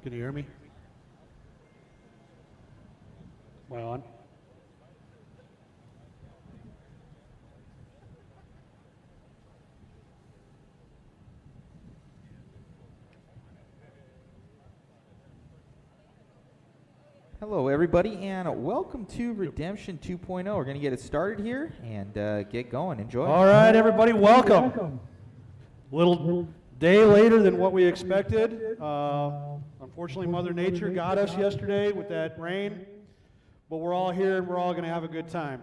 Can you hear me? Am I on? Hello, everybody, and welcome to Redemption 2.0. We're going to get it started here and get going. Enjoy. All right, everybody, welcome. Little day later than what we expected. Unfortunately, Mother Nature got us yesterday with that rain, but we're all here and we're all going to have a good time.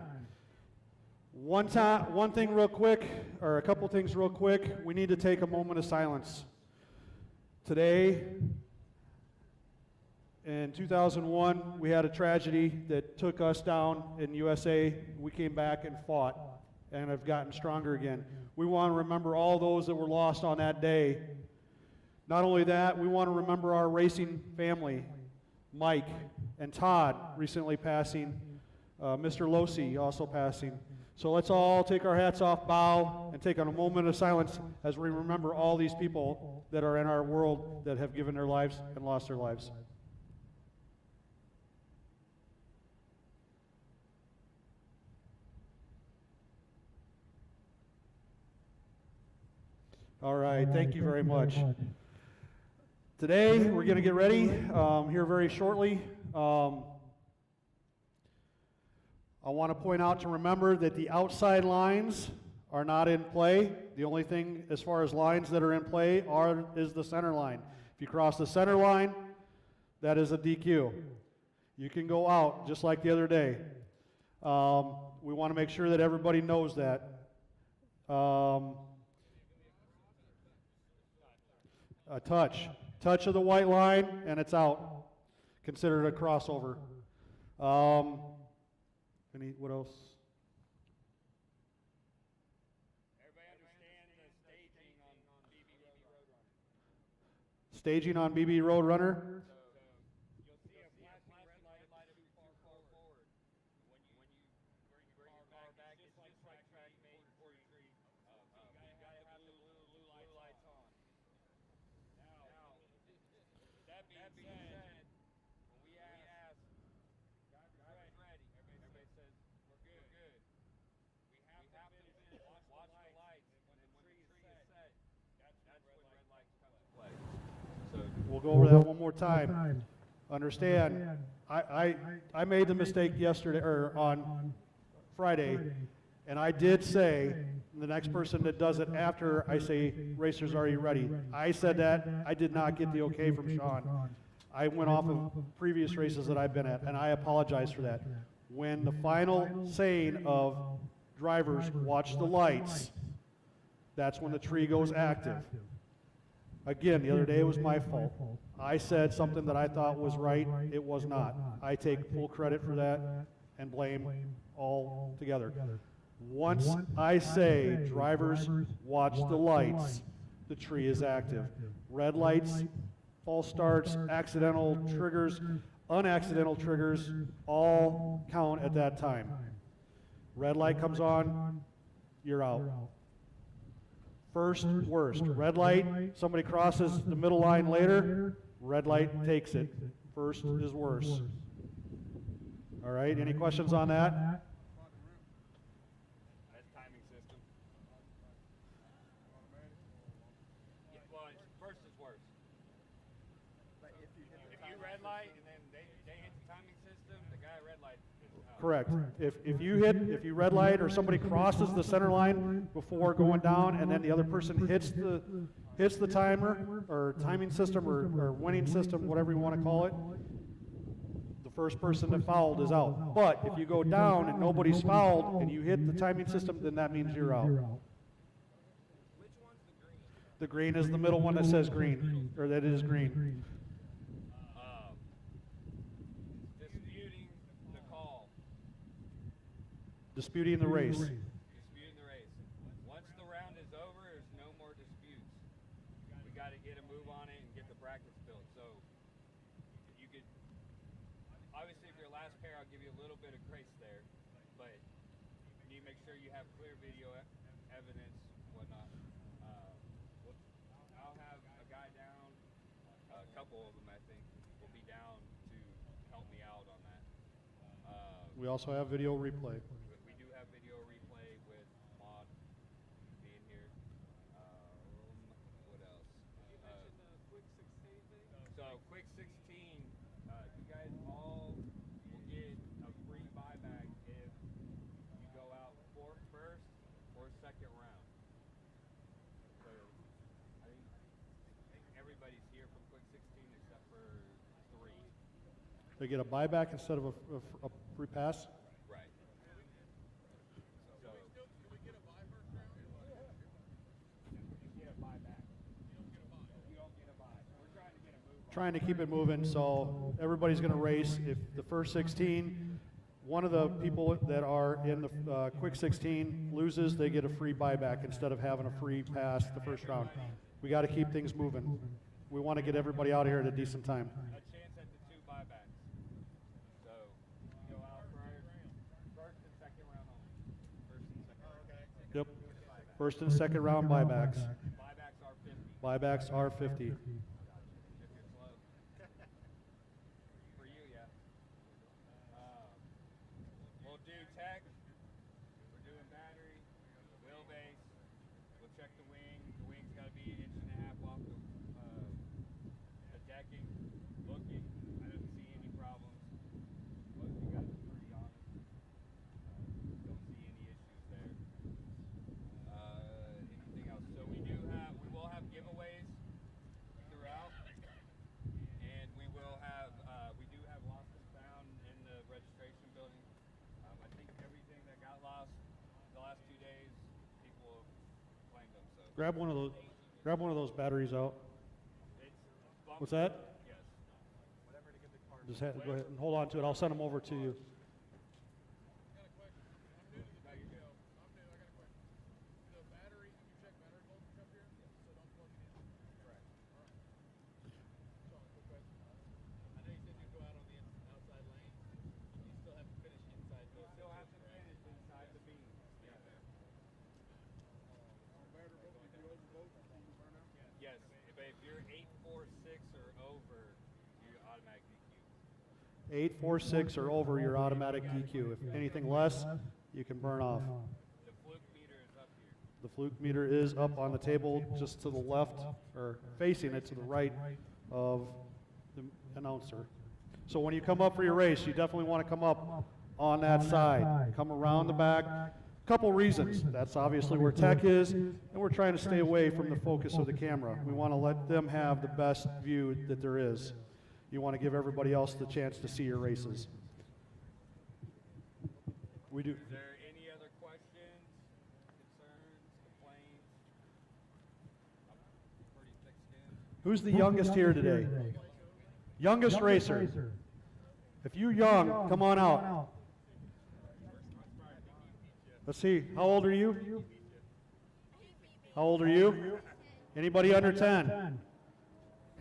One thing real quick, or a couple things real quick, we need to take a moment of silence. Today, in 2001, we had a tragedy that took us down in USA. We came back and fought and have gotten stronger again. We want to remember all those that were lost on that day. Not only that, we want to remember our racing family, Mike and Todd recently passing, Mr. Losi also passing. So let's all take our hats off, bow, and take a moment of silence as we remember all these people that are in our world that have given their lives and lost their lives. All right, thank you very much. Today, we're going to get ready here very shortly. I want to point out to remember that the outside lines are not in play. The only thing as far as lines that are in play is the center line. If you cross the center line, that is a DQ. You can go out just like the other day. We want to make sure that everybody knows that. A touch of the white line, and it's out. Consider it a crossover. What else? Everybody understand the staging on BB RoadRunner? So you'll see a flashing red light too far forward. When you bring your car back, it's just like Trackmate or tree. You gotta have the blue lights on. Now, that being said, when we ask, driver's ready, everybody says, we're good. We have to watch the lights, and when the tree is set, that's when red lights come into play. So We'll go over that one more time. Understand, I made the mistake yesterday, or on Friday, and I did say, the next person that does it after I say, racers, are you ready? I said that, I did not get the okay from Sean. I went off of previous races that I've been at, and I apologize for that. When the final saying of drivers, watch the lights, that's when the tree goes active. Again, the other day it was my fault. I said something that I thought was right, it was not. I take full credit for that and blame all together. Once I say, drivers, watch the lights, the tree is active. Red lights, false starts, accidental triggers, unaccidental triggers, all count at that time. Red light comes on, you're out. First, worst. Red light, somebody crosses the middle line later, red light takes it. First is worse. All right, any questions on that? timing system. Yeah, well, first is worse. If you red light and then they hit the timing system, the guy red light is out. Correct. If you red light or somebody crosses the center line before going down, and then the other person hits the timer or timing system or winning system, whatever you want to call it, the first person that fouled is out. But if you go down and nobody's fouled and you hit the timing system, then that means you're out. Which one's the green? The green is the middle one that says green, or that is green. Disputing the call. Disputing the race. Disputing the race. Once the round is over, there's no more disputes. We got to get a move on it and get the brackets built. So you could, obviously, if you're last pair, I'll give you a little bit of grace there, but you need to make sure you have clear video evidence, whatnot. I'll have a guy down, a couple of them, I think. We also have video replay. We do have video replay with Mod being here. What else? You mentioned the Quick 16 thing. So Quick 16, you guys all will get a free buyback if you go out for first or second round. So I think everybody's here from Quick 16 except for 3. They get a buyback instead of a free pass. Right. So do we get a buy first round? You get a buyback. You don't get a buy. We're trying to get a move on. Trying to keep it moving, so everybody's going to race. If the first 16, one of the people that are in the quick 16 loses, they get a free buyback instead of having a free pass the first round. We got to keep things moving. We want to get everybody out of here at a decent time. A chance at the 2 buybacks. So you go out first and second round only. First and second round. Yep. First and second round buybacks. Buybacks are 50. Buybacks are 50. If you're slow. For you, yeah. We'll do tech. We're doing battery, wheelbase. We'll check the wing. The wing's got to be 1.5 inches off the decking. Looking, I don't see any problems. Most of you guys are pretty honest. Don't see any issues there. Anything else? So we will have giveaways throughout, and we do have lost and found in the registration building. I think everything that got lost the last 2 days, people have claimed them. So Grab one of those batteries out. it's What's that? Yes. Whatever to get the card. Just go ahead and hold on to it. I'll send them over to you. Yes, if you're 846 or over, you automatic DQ. 846 or over, your automatic DQ. If anything less, you can burn off. The fluke meter is up here. The fluke meter is up on the table just to the left, or facing it to the right of the announcer. So when you come up for your race, you definitely want to come up on that side. Come around the back. Couple reasons. That's obviously where tech is, and we're trying to stay away from the focus of the camera. We want to let them have the best view that there is. You want to give everybody else the chance to see your races. We do. Is there any other questions, concerns, complaints? I'm pretty thick-skinned. Who's the youngest here today? Youngest racer. If you're young, come on out. Let's see, how old are you? How old are you? Anybody under 10?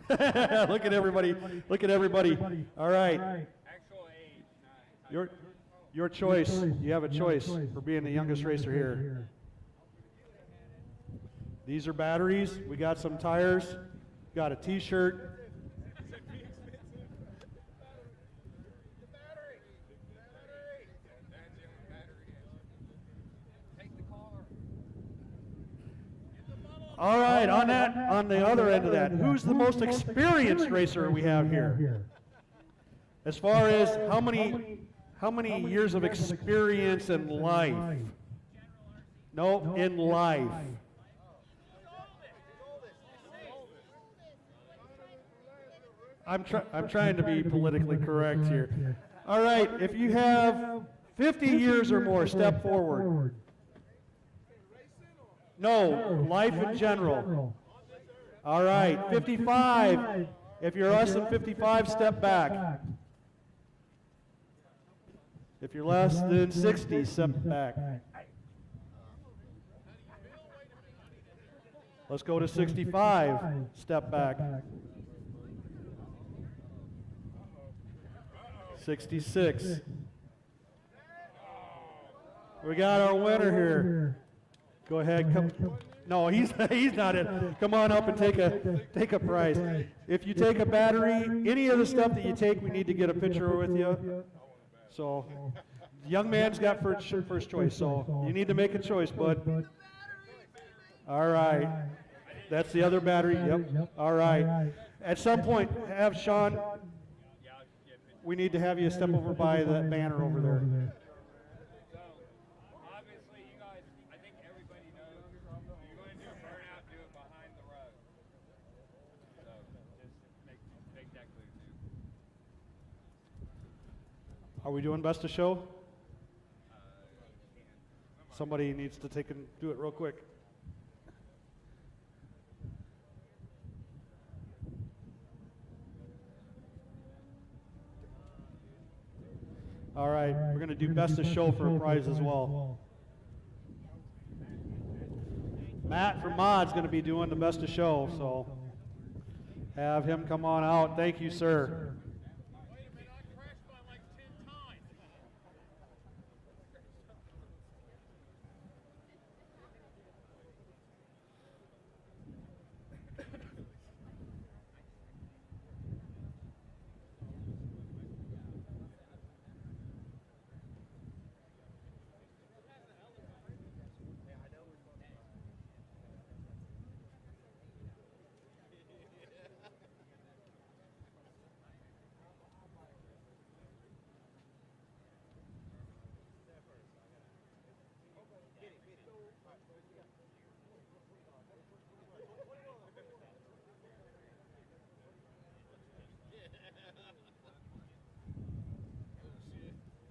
Look at everybody. Look at everybody. All right. Actual age, Your choice. You have a choice for being the youngest racer here. These are batteries. We got some tires. Got a t-shirt. All right, on the other end of that, who's the most experienced racer we have here? As far as how many years of experience in life? No, in life. I'm trying to be politically correct here. All right, if you have 50 years or more, step forward. No, life in general. All right, 55. If you're less than 55, step back. If you're less than 60, step back. Let's go to 65. Step back. 66. We got our winner here. Go ahead. Come. No, he's not it. Come on up and take a prize. If you take a battery, any of the stuff that you take, we need to get a picture with you. So young man's got first choice, so you need to make a choice, bud. All right. That's the other battery. Yep. All right. At some point, have Sean, we need to have you step over by that banner over there. So, obviously, you guys, I think everybody knows, if you're going to do a burnout, do it behind the road. So, just make that clear, too. Are we doing best of show? Somebody needs to take and do it real quick. All right, we're going to do best of show for a prize as well. Matt from Mod's going to be doing the best of show, so have him come on out. Thank you, sir. Wait a minute, I crashed by like 10 times.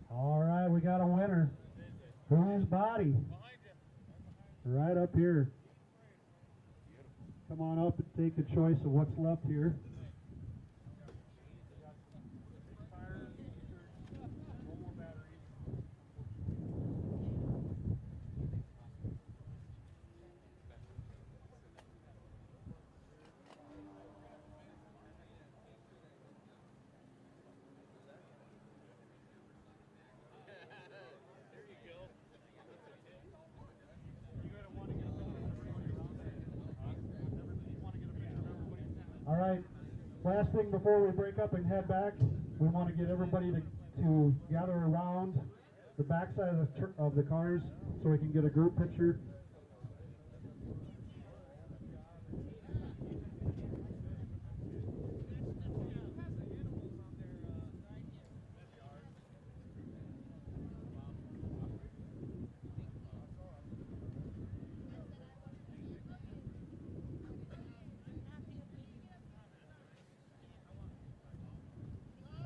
All right, we got a winner. Whose body? Right up here. Come on up and take a choice of what's left here. All right, last thing before we break up and head back, we want to get everybody to gather around the backside of the cars so we can get a group picture.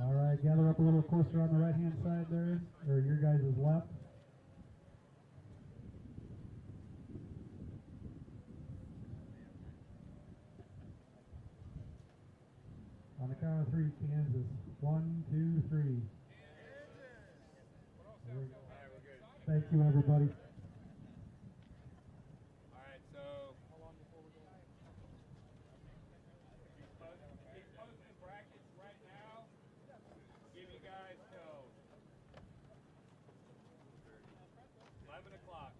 All right, gather up a little closer on the right-hand side there, or your guys' left. On the count of three, Kansas. 1, 2, 3. Thank you, everybody. All right, so how long before we go? He's posting brackets right now. Give you guys till 11 o'clock.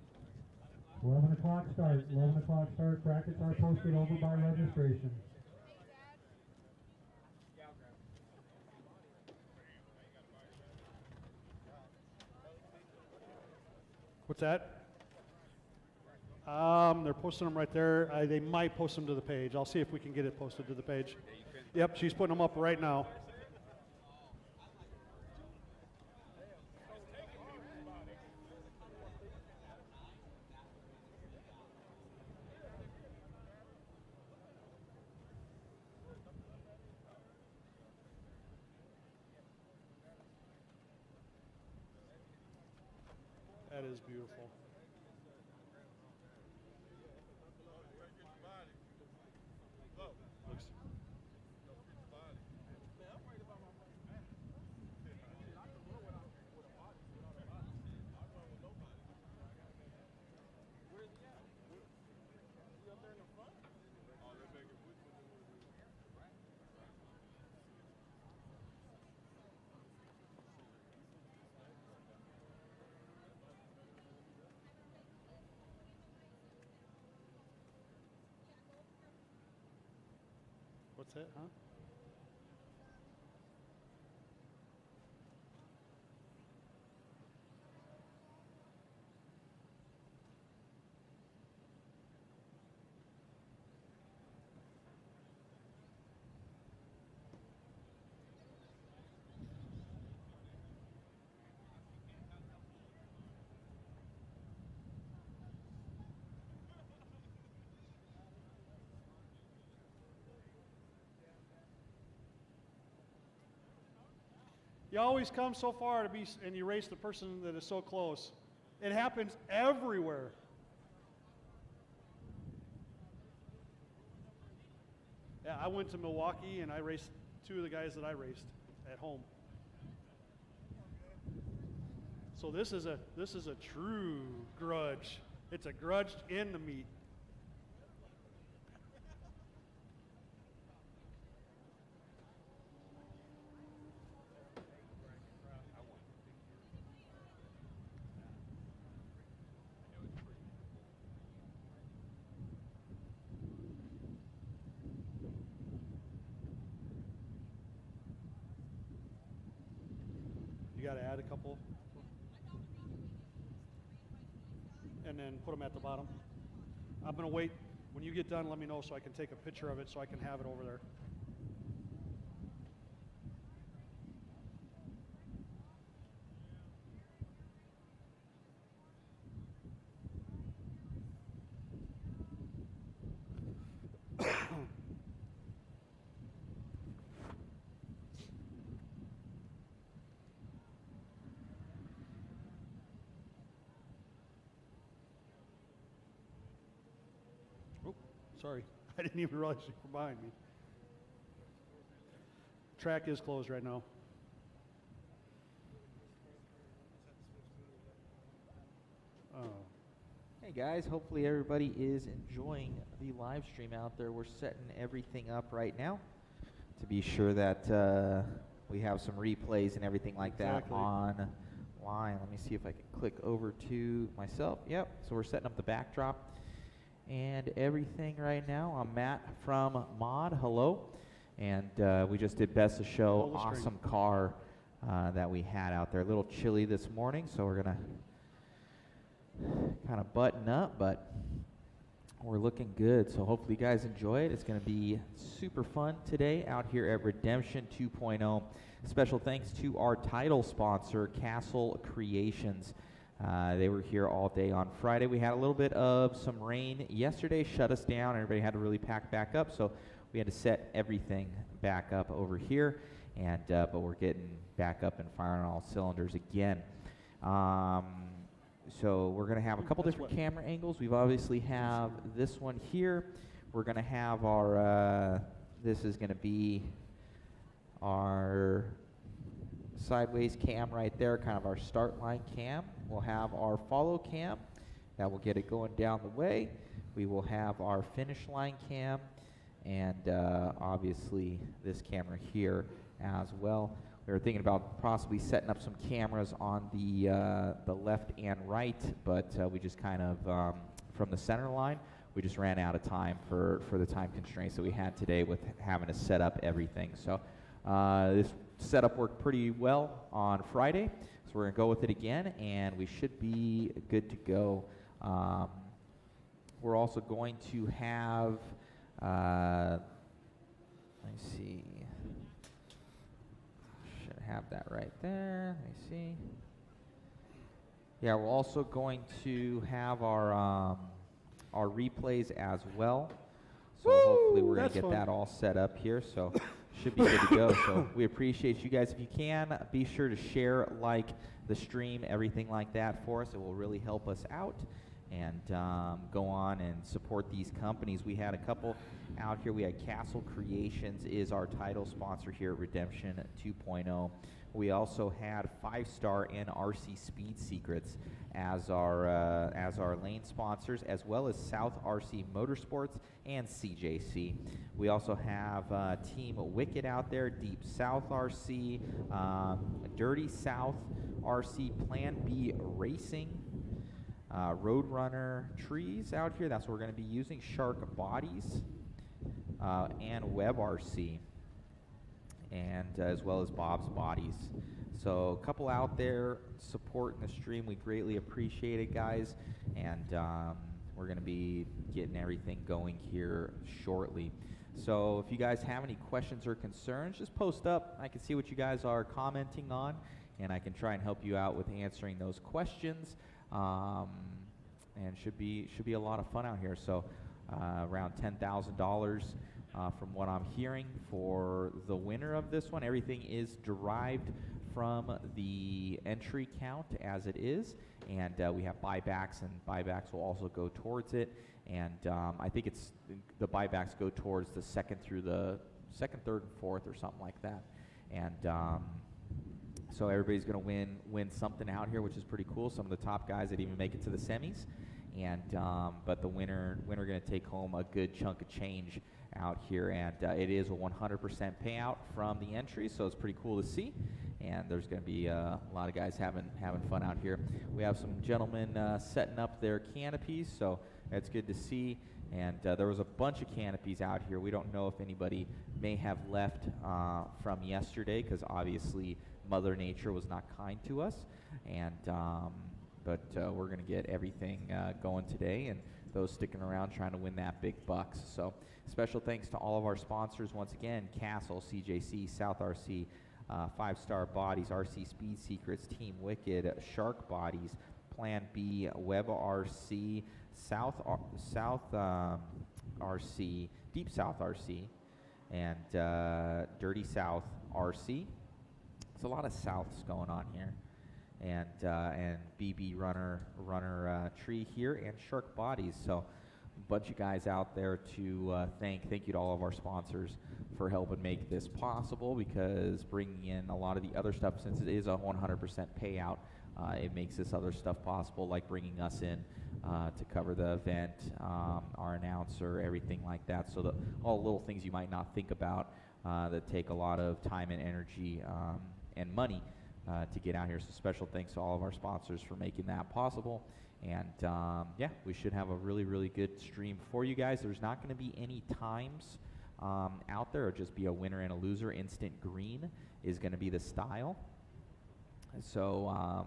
11 o'clock start. 11 o'clock start. Brackets are posted over by registration. What's that? They're posting them right there. They might post them to the page. I'll see if we can get it posted to the page. Yep, she's putting them up right now. That is beautiful. Looks. What's that, huh? You always come so far to be, and you race the person that is so close. It happens everywhere. Yeah, I went to Milwaukee and I raced 2 of the guys that I raced at home. So this is a true grudge. It's a grudge in the meat. You got to add a couple. And then put them at the bottom. I'm going to wait. When you get done, let me know so I can take a picture of it so I can have it over there. Sorry, I didn't even realize you were behind me. Track is closed right now. Oh. Hey guys, hopefully everybody is enjoying the live stream out there. We're setting everything up right now to be sure that we have some replays and everything like that online. Let me see if I can click over to myself. Yep, so we're setting up the backdrop and everything right now. I'm Matt from Mod. Hello. And we just did Best of Show. Awesome car that we had out there. A little chilly this morning, so we're going to kind of button up, but we're looking good. So hopefully you guys enjoy it. It's going to be super fun today out here at Redemption 2.0. Special thanks to our title sponsor, Castle Creations. They were here all day on Friday. We had a little bit of some rain yesterday, shut us down. Everybody had to really pack back up, so we had to set everything back up over here. And but we're getting back up and firing on all cylinders again. So we're going to have a couple different camera angles. We've obviously have this one here. We're going to have our, this is going to be our sideways cam right there, kind of our start line cam. We'll have our follow cam that will get it going down the way. We will have our finish line cam and obviously this camera here as well. We were thinking about possibly setting up some cameras on the left and right, but we just kind of, from the center line, we just ran out of time for the time constraints that we had today with having to set up everything. So this setup worked pretty well on Friday, so we're going to go with it again, and we should be good to go. We're also going to have, let me see, should have that right there. Let me see. Yeah, we're also going to have our replays as well. So hopefully we're going to get that all set up here. So should be good to go. So we appreciate you guys. If you can, be sure to share, like the stream, everything like that for us. It will really help us out. And go on and support these companies. We had a couple out here. We had Castle Creations is our title sponsor here at Redemption 2.0. We also had 5-Star and RC Speed Secrets as our lane sponsors, as well as South RC Motorsports and CJC. We also have Team Wicked out there, Deep South RC, Dirty South RC, Plan B Racing, RoadRunner Trees out here. That's what we're going to be using. Shark Bodies and Web RC, and as well as Bob's Bodies. So a couple out there supporting the stream. We greatly appreciate it, guys. And we're going to be getting everything going here shortly. So if you guys have any questions or concerns, just post up. I can see what you guys are commenting on, and I can try and help you out with answering those questions. And should be a lot of fun out here. So around $10,000 from what I'm hearing for the winner of this one. Everything is derived from the entry count as it is, and we have buybacks, and buybacks will also go towards it. And I think it's the buybacks go towards the second, third, and fourth, or something like that. And so everybody's going to win something out here, which is pretty cool. Some of the top guys that even make it to the semis, and but the winner going to take home a good chunk of change out here, and it is a 100% payout from the entry, so it's pretty cool to see. And there's going to be a lot of guys having fun out here. We have some gentlemen setting up their canopies, so that's good to see. And there was a bunch of canopies out here. We don't know if anybody may have left from yesterday, because obviously Mother Nature was not kind to us. And but we're going to get everything going today, and those sticking around trying to win that big bucks. So special thanks to all of our sponsors once again: Castle, CJC, South RC, 5-Star Bodies, RC Speed Secrets, Team Wicked, Shark Bodies, Plan B, Web RC, South RC, Deep South RC, and Dirty South RC. There's a lot of Souths going on here. And BB Runner Tree here, and Shark Bodies. So a bunch of guys out there to thank you to all of our sponsors for helping make this possible, because bringing in a lot of the other stuff, since it is a 100% payout, it makes this other stuff possible, like bringing us in to cover the event, our announcer, everything like that. So all the little things you might not think about that take a lot of time and energy and money to get out here. So special thanks to all of our sponsors for making that possible. And yeah, we should have a really, really good stream for you guys. There's not going to be any times out there. It'll just be a winner and a loser. Instant green is going to be the style. So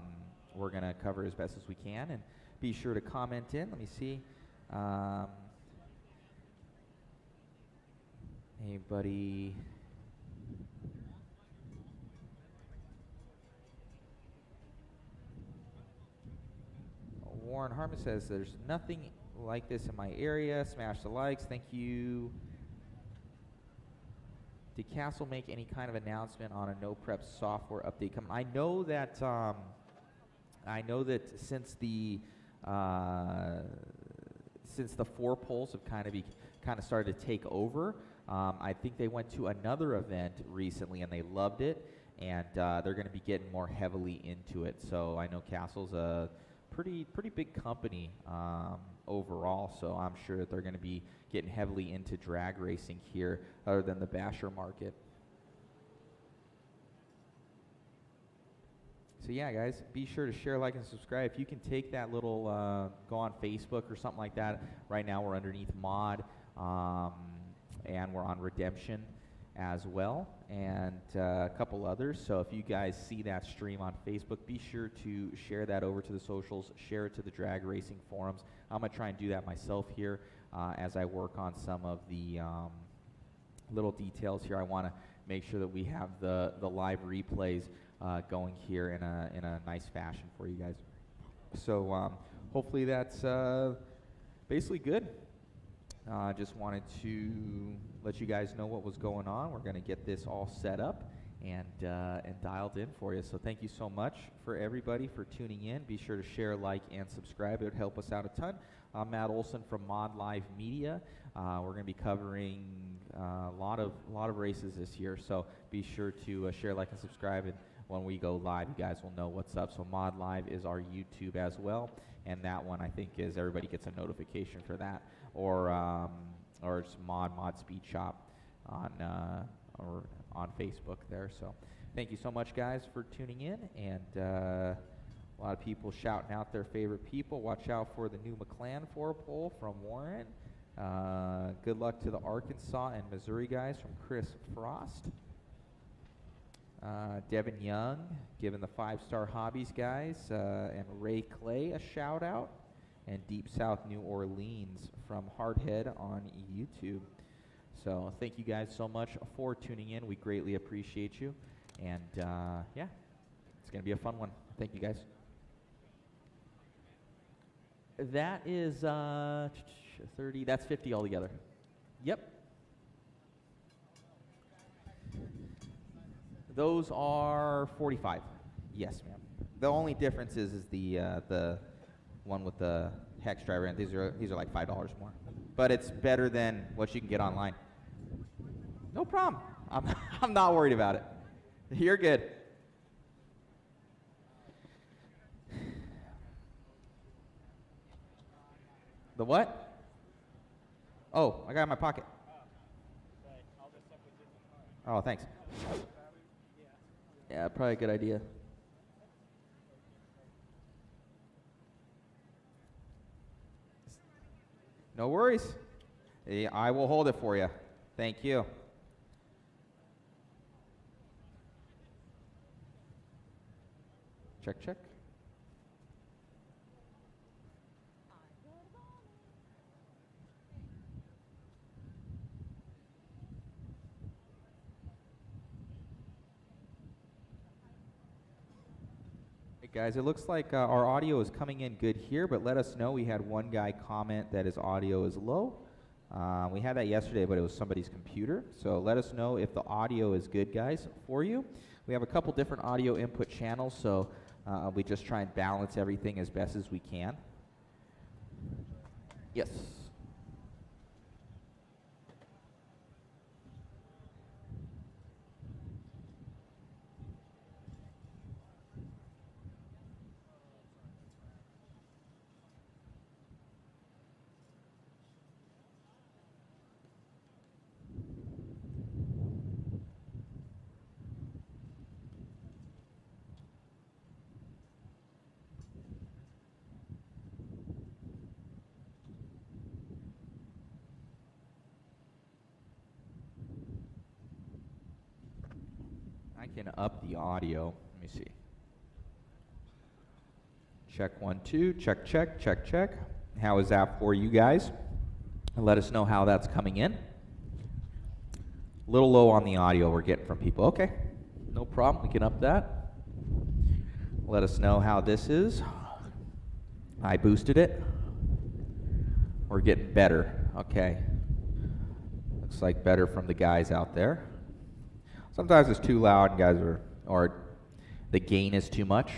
we're going to cover as best as we can, and be sure to comment in. Let me see. Anybody? Warren Harmon says there's nothing like this in my area. Smash the likes. Thank you. Did Castle make any kind of announcement on a no prep software update coming? I know that since the 4 poles have kind of started to take over, I think they went to another event recently and they loved it, and they're going to be getting more heavily into it. So I know Castle's a pretty big company overall, so I'm sure that they're going to be getting heavily into drag racing here, other than the basher market. So yeah, guys, be sure to share, like, and subscribe. If you can take that little, go on Facebook or something like that. Right now we're underneath Mod, and we're on Redemption as well, and a couple others. So if you guys see that stream on Facebook, be sure to share that over to the socials, share it to the drag racing forums. I'm going to try and do that myself here as I work on some of the little details here. I want to make sure that we have the live replays going here in a nice fashion for you guys. So hopefully that's basically good. Just wanted to let you guys know what was going on. We're going to get this all set up and dialed in for you. So thank you so much for everybody for tuning in. Be sure to share, like, and subscribe. It would help us out a ton. I'm Matt Olson from Mod Live Media. We're going to be covering a lot of races this year. So be sure to share, like, and subscribe. And when we go live, you guys will know what's up. So Mod Live is our YouTube as well. And that one, I think, is everybody gets a notification for that. Or it's Mod Speed Shop on Facebook there. So thank you so much, guys, for tuning in. And a lot of people shouting out their favorite people. Watch out for the new McLaren 4-pole from Warren. Good luck to the Arkansas and Missouri guys from Chris Frost. Devin Young giving the 5-Star Hobbies guys and Ray Clay a shout out. And Deep South New Orleans from Hardhead on YouTube. So thank you guys so much for tuning in. We greatly appreciate you. And yeah, it's going to be a fun one. Thank you, guys. That is 30, that's 50 altogether. Yep. Those are 45. Yes, ma'am. The only difference is the one with the hex driver, and these are like $5 more. But it's better than what you can get online. No problem. I'm not worried about it. You're good. The what? Oh, I got it in my pocket. Oh, thanks. Yeah, probably a good idea. No worries. I will hold it for you. Thank you. Check, check. Hey guys, it looks like our audio is coming in good here, but let us know. We had one guy comment that his audio is low. We had that yesterday, but it was somebody's computer. So let us know if the audio is good, guys, for you. We have a couple different audio input channels, so we just try and balance everything as best as we can. Yes. I can up the audio. Let me see. Check 1, 2. Check, check, check, check. How is that for you guys? And let us know how that's coming in. A little low on the audio we're getting from people. Okay, no problem. We can up that. Let us know how this is. I boosted it. We're getting better. Okay. Looks like better from the guys out there. Sometimes it's too loud and guys or the gain is too much.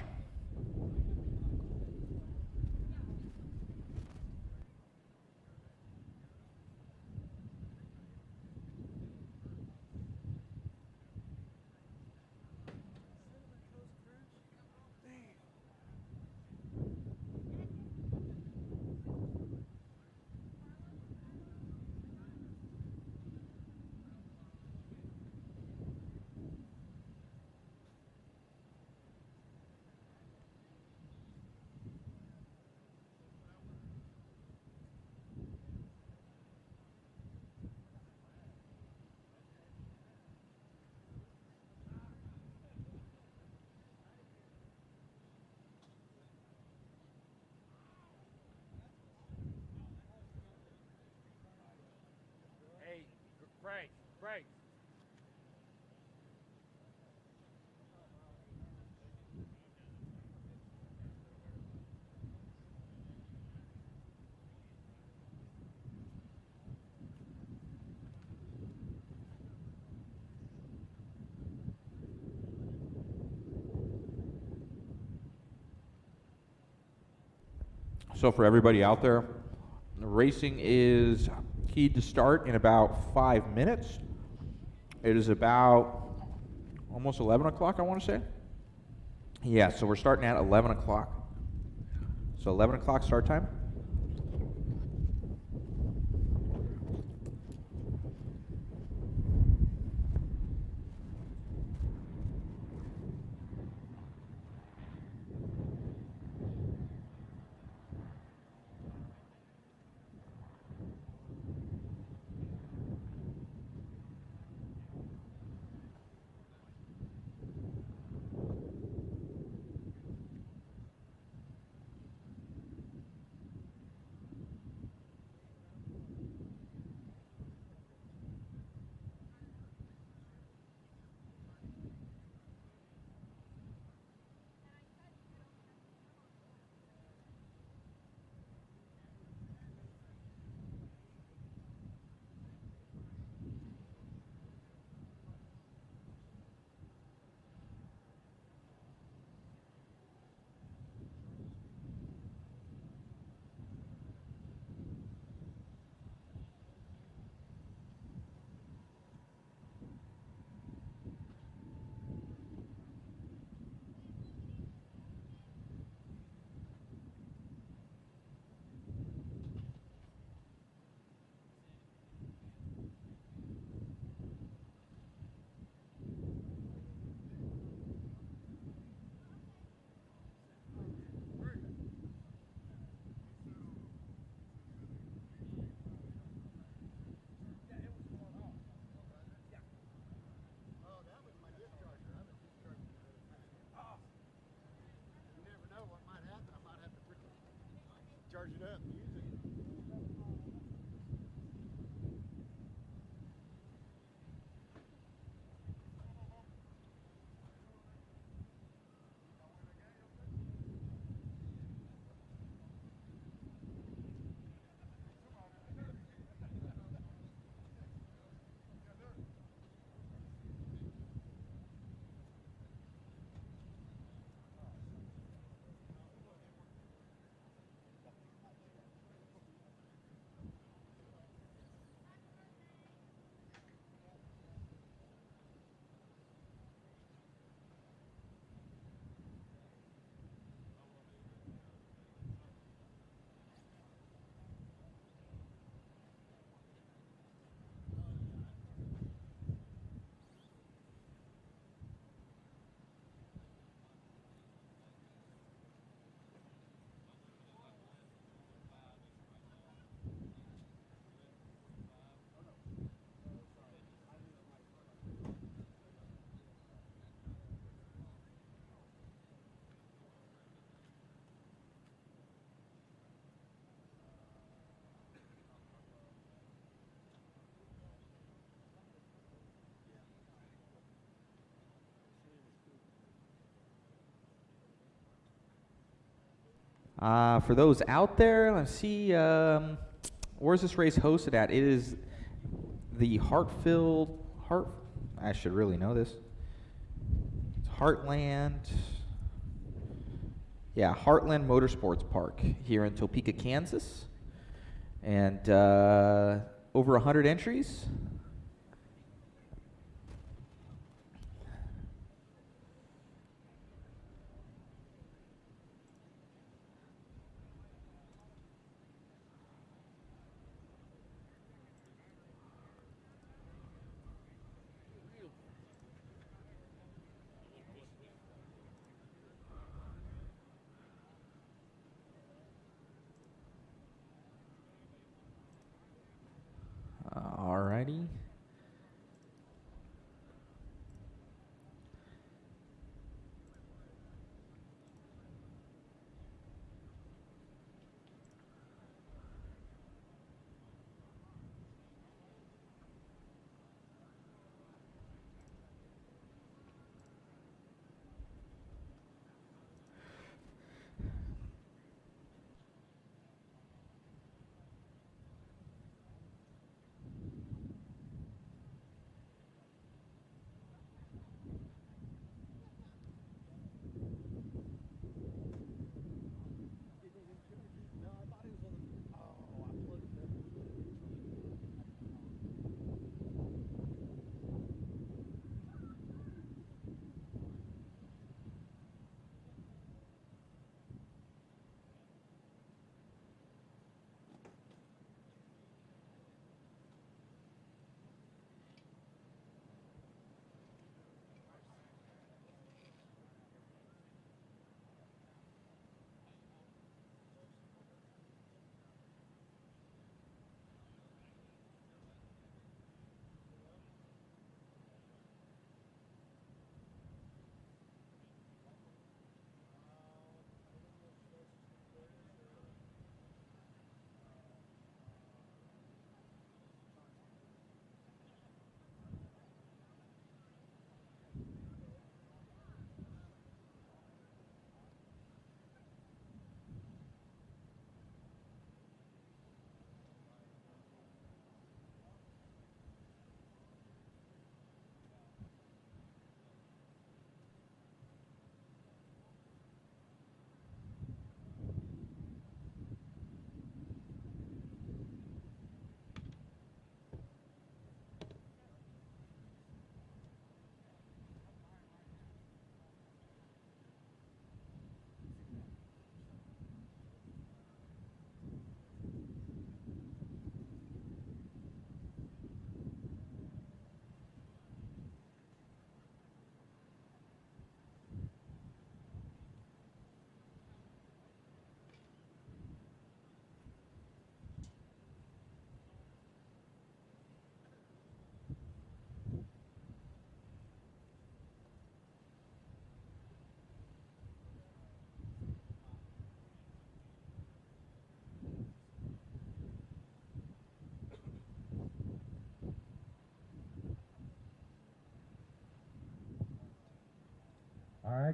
Hey, Frank, Frank. So for everybody out there, the racing is keyed to start in about 5 minutes. It is about almost 11 o'clock, I want to say. Yeah, so we're starting at 11 o'clock. So 11 o'clock start time. charge it up and use it. For those out there, let's see, where's this race hosted at? It is the I should really know this. It's Heartland Motorsports Park here in Topeka, Kansas. And over 100 entries. Alrighty.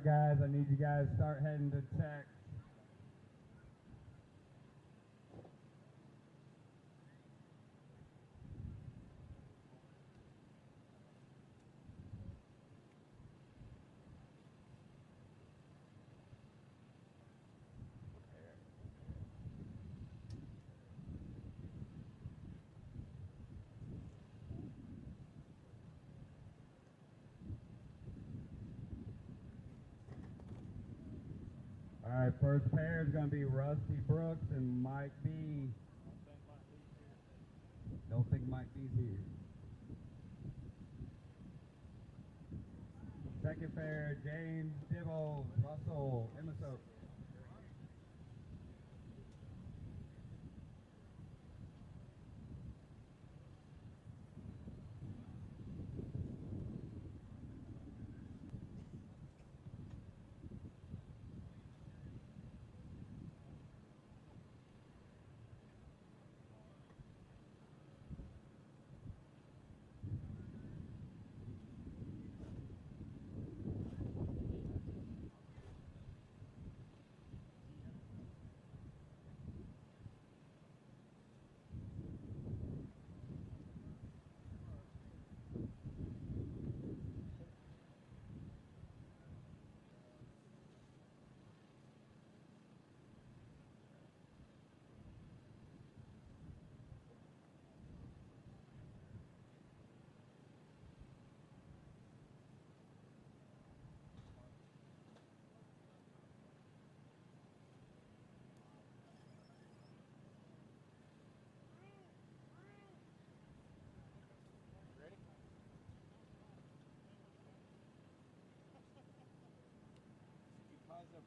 right, guys, I need you guys to start heading to tech. All right, first pair is going to be Rusty Brooks and Mike B. Don't think Mike B's here. Second pair, James Dibble, Russell, Emerson.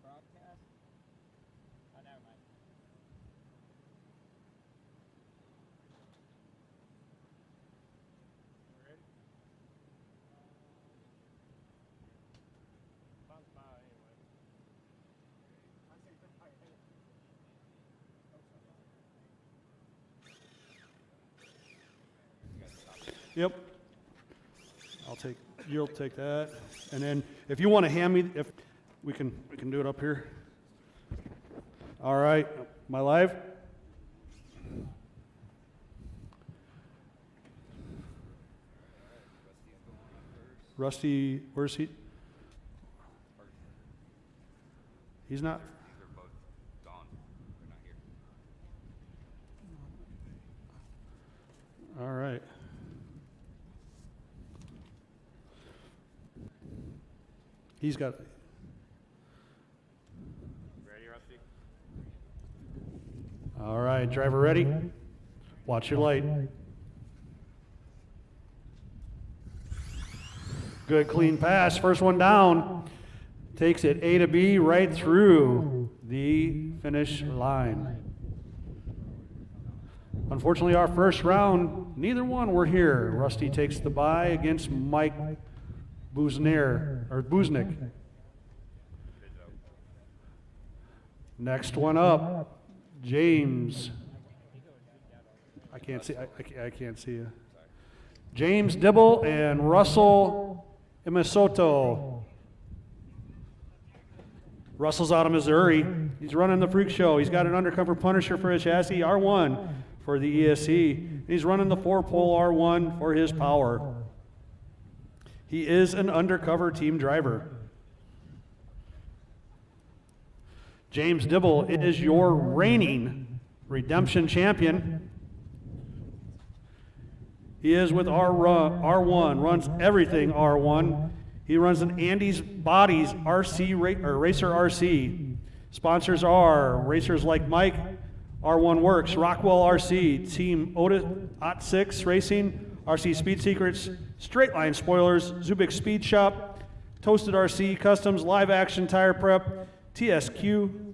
Broadcast? Oh, never mind. Ready? Sounds fine anyway. Yep. You'll take that. And then if you want to hand me, if we can do it up here. All right. Am I live? Rusty, where's he? He's not. They're both gone. They're not here. All right. He's got. Ready, Rusty? All right, driver ready? Watch your light. Good clean pass. First one down. Takes it A to B right through the finish line. Unfortunately, our first round, neither one were here. Rusty takes the bye against Mike Buznik. Next one up, James. I can't see. I can't see you. James Dibble and Russell Imisoto. Russell's out of Missouri. He's running the Freak Show. He's got an undercover Punisher for his chassis, R1 for the ESC. He's running the 4-pole R1 for his power. He is an undercover team driver. James Dibble is your reigning redemption champion. He is with R1, runs everything R1. He runs an Andy's Bodies RC Racer RC. Sponsors are racers like Mike, R1 Works, Rockwell RC, Team Ot6 Racing, RC Speed Secrets, Straight Line Spoilers, Zubik Speed Shop, Toasted RC Customs, Live Action Tire Prep, TSQ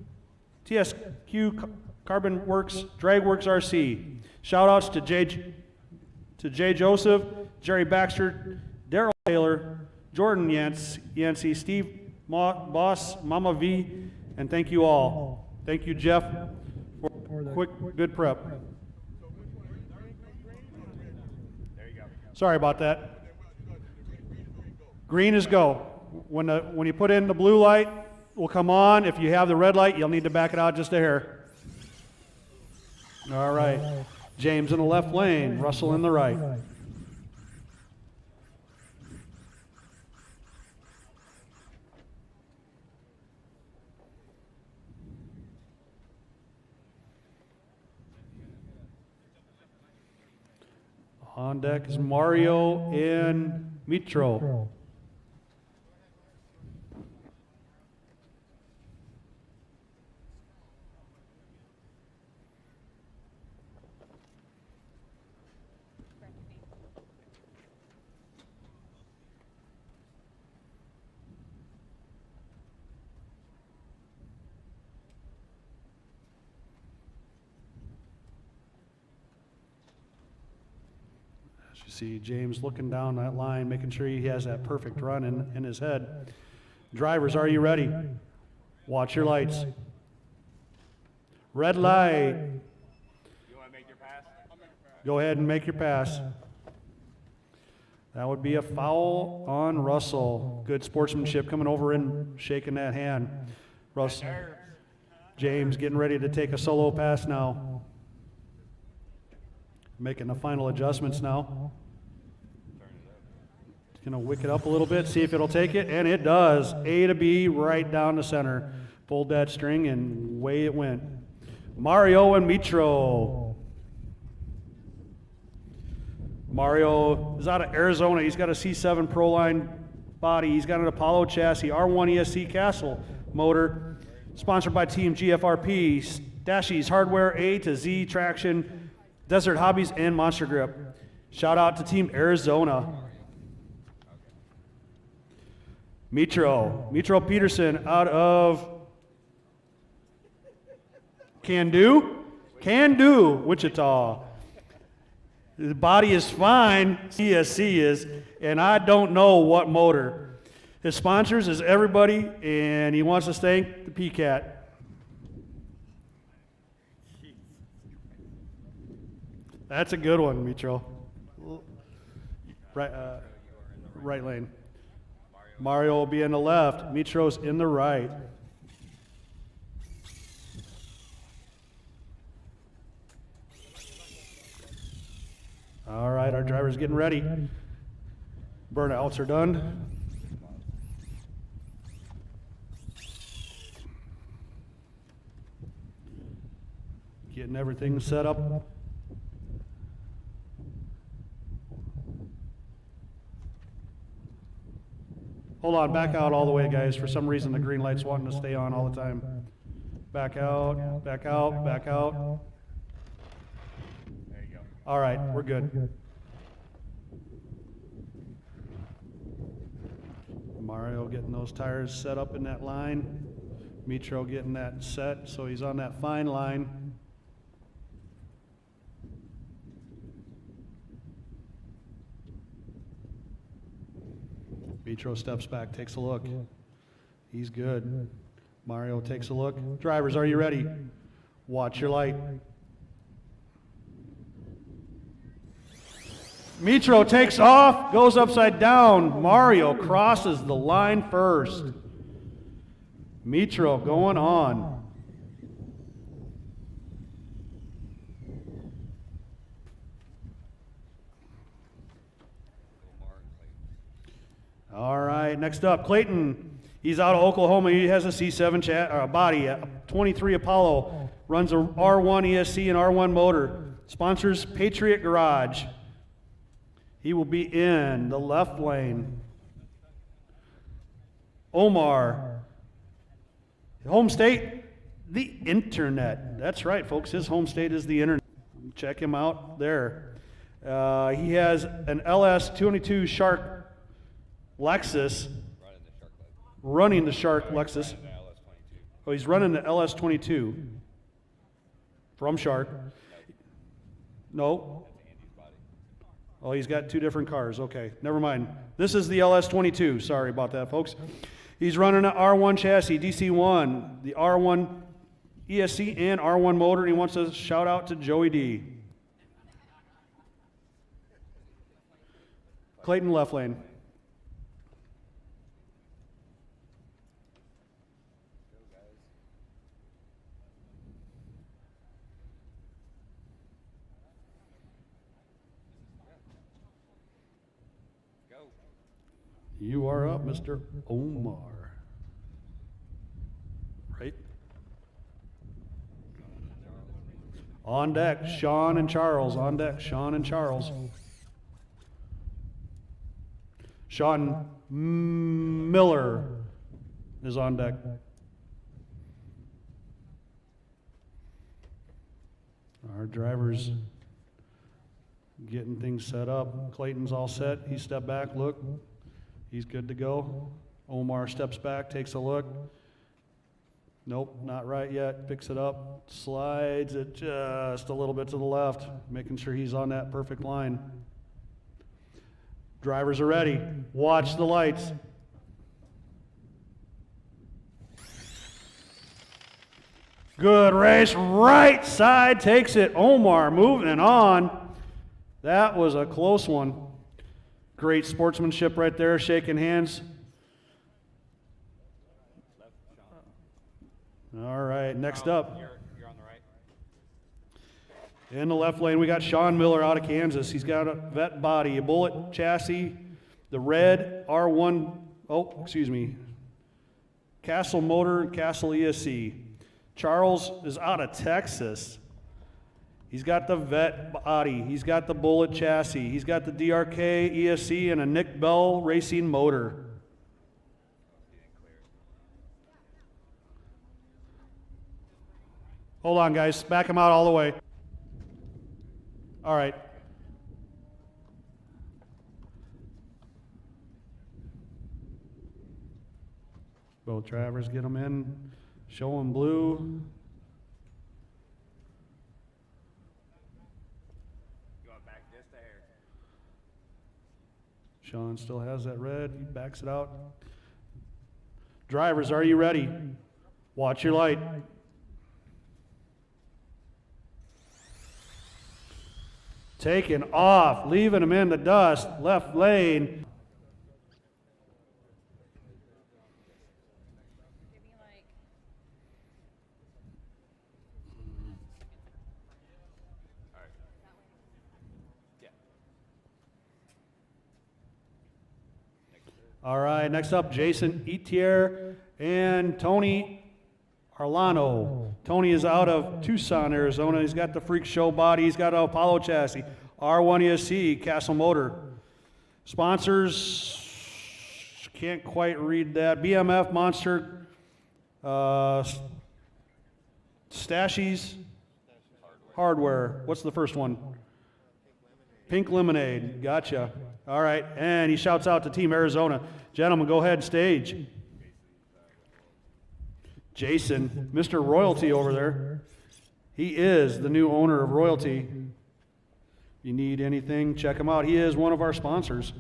Carbon Works, Drag Works RC. Shout outs to Jay Joseph, Jerry Baxter, Daryl Taylor, Jordan Yancey, Steve Boss, Mama V, and thank you all. Thank you, Jeff, for good prep. There you go. Sorry about that. Green is go. When you put in the blue light, will come on. If you have the red light, you'll need to back it out just a hair. All right. James in the left lane, Russell in the right. On deck is Mario and Mitro. See James looking down that line, making sure he has that perfect run in his head. Drivers, are you ready? Watch your lights. Red light. You want to make your pass? Go ahead and make your pass. That would be a foul on Russell. Good sportsmanship coming over and shaking that hand. Russ, James getting ready to take a solo pass now. Making the final adjustments now. Going to wick it up a little bit, see if it'll take it, and it does. A to B, right down the center. Pulled that string, and away it went. Mario and Mitro. Mario is out of Arizona. He's got a C7 Proline body. He's got an Apollo chassis, R1 ESC Castle motor, sponsored by Team GFRP, Dashies Hardware, A to Z Traction, Desert Hobbies, and Monster Grip. Shout out to Team Arizona. Mitro Peterson out of Can Do, Wichita. The body is fine, CSC is, and I don't know what motor. His sponsors is everybody, and he wants to thank the PCAT. That's a good one, Mitro. Right lane. Mario will be in the left. Mitro's in the right. All right, our driver's getting ready. Burnouts are done. Getting everything set up. Hold on, back out all the way, guys. For some reason, the green light's wanting to stay on all the time. Back out, back out, back out. There you go. All right, we're good. Mario getting those tires set up in that line. Mitro getting that set, so he's on that fine line. Mitro steps back, takes a look. He's good. Mario takes a look. Drivers, are you ready? Watch your light. Mitro takes off, goes upside down. Mario crosses the line first. Mitro going on. All right, next up, Clayton. He's out of Oklahoma. He has a C7 body, a 23 Apollo. Runs a R1 ESC and R1 motor. Sponsors Patriot Garage. He will be in the left lane. Omar. Home state, the internet. That's right, folks. His home state is the internet. Check him out there. He has an LS22 Shark Lexus, running the Shark Lexus. Oh, he's running the LS22 from Shark. No. Oh, he's got two different cars. Okay, never mind. This is the LS22. Sorry about that, folks. He's running an R1 chassis, DC1, the R1 ESC and R1 motor. He wants to shout out to Joey D. Clayton left lane. You are up, Mr. Omar. Right? On deck, Sean and Charles. On deck, Sean and Charles. Sean Miller is on deck. Our driver's getting things set up. Clayton's all set. He stepped back, look. He's good to go. Omar steps back, takes a look. Nope, not right yet. Picks it up, slides it just a little bit to the left, making sure he's on that perfect line. Drivers are ready. Watch the lights. Good race. Right side takes it. Omar moving on. That was a close one. Great sportsmanship right there, shaking hands. All right, next up. You're on the right. In the left lane, we got Sean Miller out of Kansas. He's got a vet body, a bullet chassis, the red R1, Castle motor, Castle ESC. Charles is out of Texas. He's got the vet body. He's got the bullet chassis. He's got the DRK ESC and a Nick Bell racing motor. Hold on, guys. Back him out all the way. All right. Both drivers get them in. Show them blue. Going back just a hair. Sean still has that red. He backs it out. Drivers, are you ready? Watch your light. Taking off, leaving him in the dust. Left lane. All right, next up, Jason Etier and Tony Arlano. Tony is out of Tucson, Arizona. He's got the Freak Show body. He's got an Apollo chassis, R1 ESC, Castle motor. Sponsors, can't quite read that. BMF, Monster, Stashies, Hardware. What's the first one? Pink Lemonade. Gotcha. All right, and he shouts out to Team Arizona. Gentlemen, go ahead and stage. Jason, Mr. Royalty over there. He is the new owner of Royalty. If you need anything, check him out. He is one of our sponsors.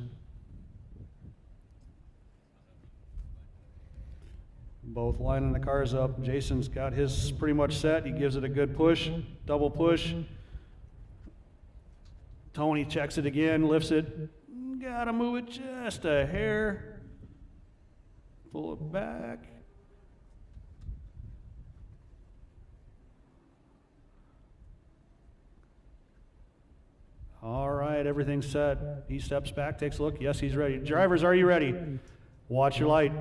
Both lining the cars up. Jason's got his pretty much set. He gives it a good push, double push. Tony checks it again, lifts it. Gotta move it just a hair. Pull it back. All right, everything's set. He steps back, takes a look. Yes, he's ready. Drivers, are you ready? Watch your light.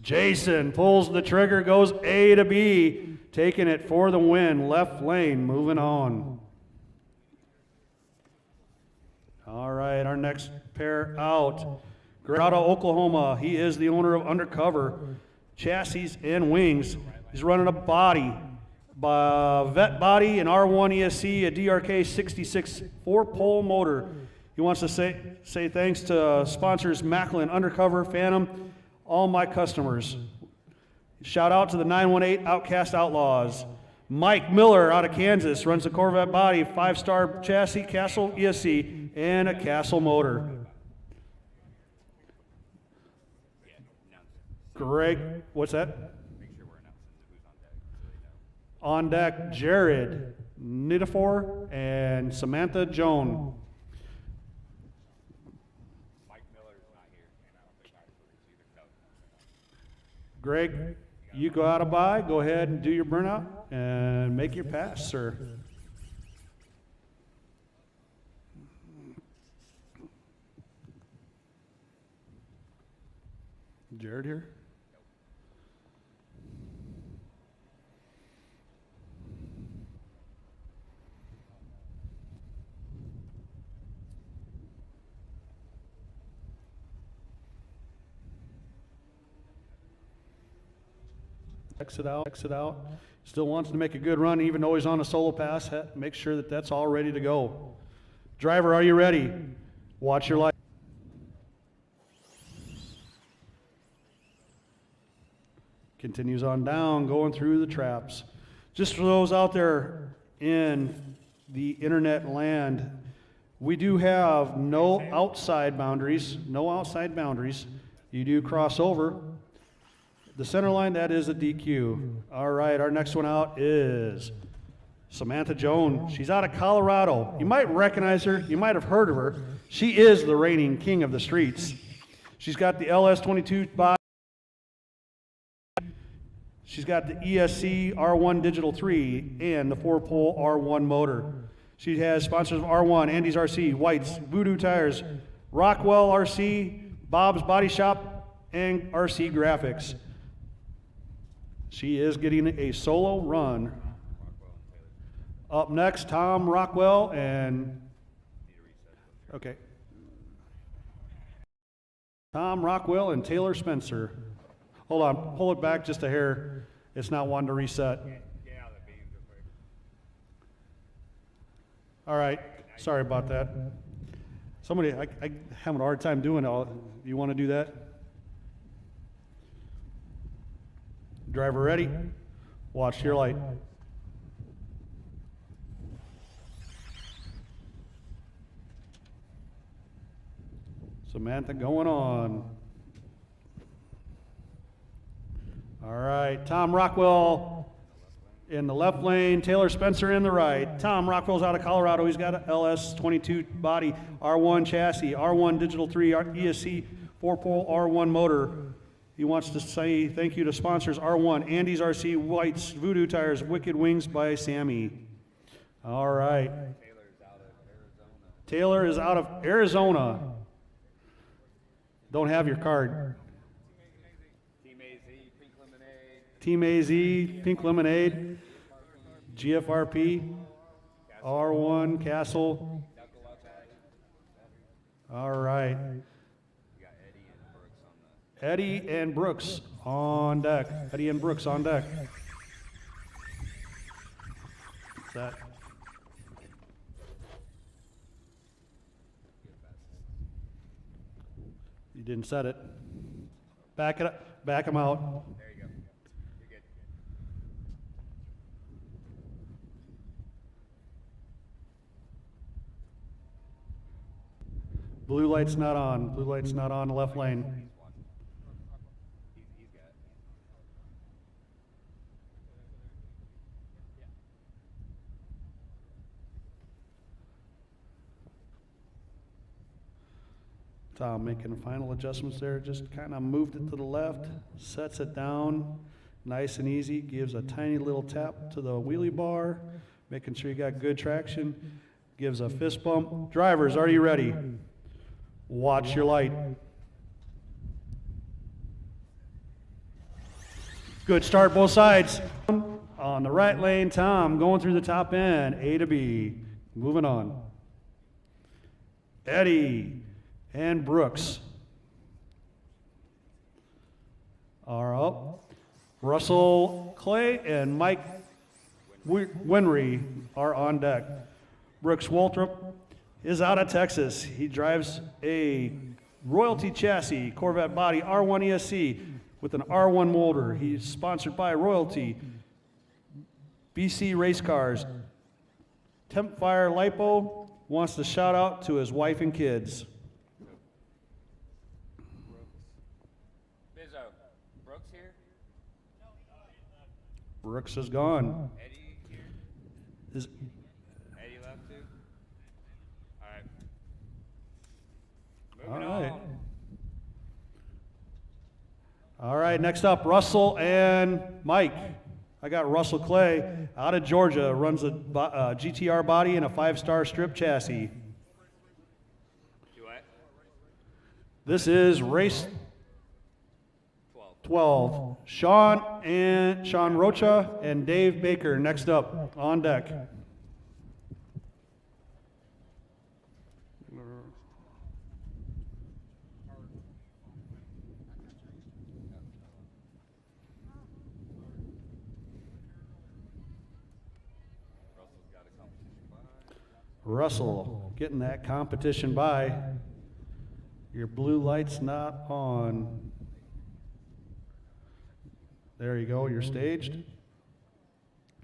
Jason pulls the trigger, goes A to B, taking it for the win. Left lane, moving on. All right, our next pair out. Greg out of Oklahoma. He is the owner of Undercover Chassis and Wings. He's running a body, vet body, an R1 ESC, a DRK 66 4-pole motor. He wants to say thanks to sponsors Macklin, Undercover, Phantom, all my customers. Shout out to the 918 Outcast Outlaws. Mike Miller out of Kansas runs a Corvette body, 5-star chassis, Castle ESC, and a Castle motor. Greg, what's that? Make sure we're announcing who's on deck so they know. On deck, Jared Nidafor and Samantha Joan. Mike Miller's not here, and I don't think either. No. Greg, you go out of by, go ahead and do your burnout and make your pass, sir. Jared here? Exit out. Still wants to make a good run even though he's on a solo pass. Make sure that that's all ready to go. Driver, are you ready? Watch your light. Continues on down, going through the traps. Just for those out there in the internet land, we do have no outside boundaries. You do cross over. The center line, that is a DQ. All right, our next one out is Samantha Jones. She's out of Colorado. You might recognize her. You might have heard of her. She is the reigning king of the streets. She's got the LS22 body. She's got the ESC R1 Digital 3 and the 4-pole R1 motor. She has sponsors of R1, Andy's RC, White's, Voodoo Tires, Rockwell RC, Bob's Body Shop, and RC Graphics. She is getting a solo run. Up next, Tom Rockwell and, okay. Tom Rockwell and Taylor Spencer. Hold on, pull it back just a hair. It's not wanting to reset. All right, sorry about that. Somebody, I having a hard time doing it. You want to do that? Driver ready? Watch your light. Samantha going on. All right, Tom Rockwell in the left lane, Taylor Spencer in the right. Tom Rockwell's out of Colorado. He's got an LS22 body, R1 chassis, R1 Digital 3, ESC 4-pole R1 motor. He wants to say thank you to sponsors R1, Andy's RC, White's, Voodoo Tires, Wicked Wings by Sammy. All right. Taylor is out of Arizona. Don't have your card. Team AZ, Pink Lemonade, GFRP, R1, Castle. All right. Eddie and Brooks on deck. Eddie and Brooks on deck. What's that? You didn't set it. Back it up. Back them out. There you go. You're good. Blue light's not on. Blue light's not on the left lane. He's got it. Tom making the final adjustments there. Just kind of moved it to the left, sets it down, nice and easy. Gives a tiny little tap to the wheelie bar, making sure you got good traction. Gives a fist bump. Drivers, are you ready? Watch your light. Good start both sides. On the right lane, Tom going through the top end, A to B. Moving on. Eddie and Brooks are up. Russell Clay and Mike Winry are on deck. Brooks Waltrip is out of Texas. He drives a Royalty chassis, Corvette body, R1 ESC with an R1 motor. He's sponsored by Royalty, BC Race Cars. Tempfire Lipo wants to shout out to his wife and kids. Bizzo, Brooks here? Brooks is gone. Eddie here? Is, Eddie left too? Alright. all Moving right. on. All right, next up, Russell and Mike. I got Russell Clay out of Georgia, runs a GTR body and a 5-star strip chassis. Do what? This is race 12. Sean Rocha and Dave Baker next up on deck. Russell getting that competition by. Your blue light's not on. There you go, you're staged.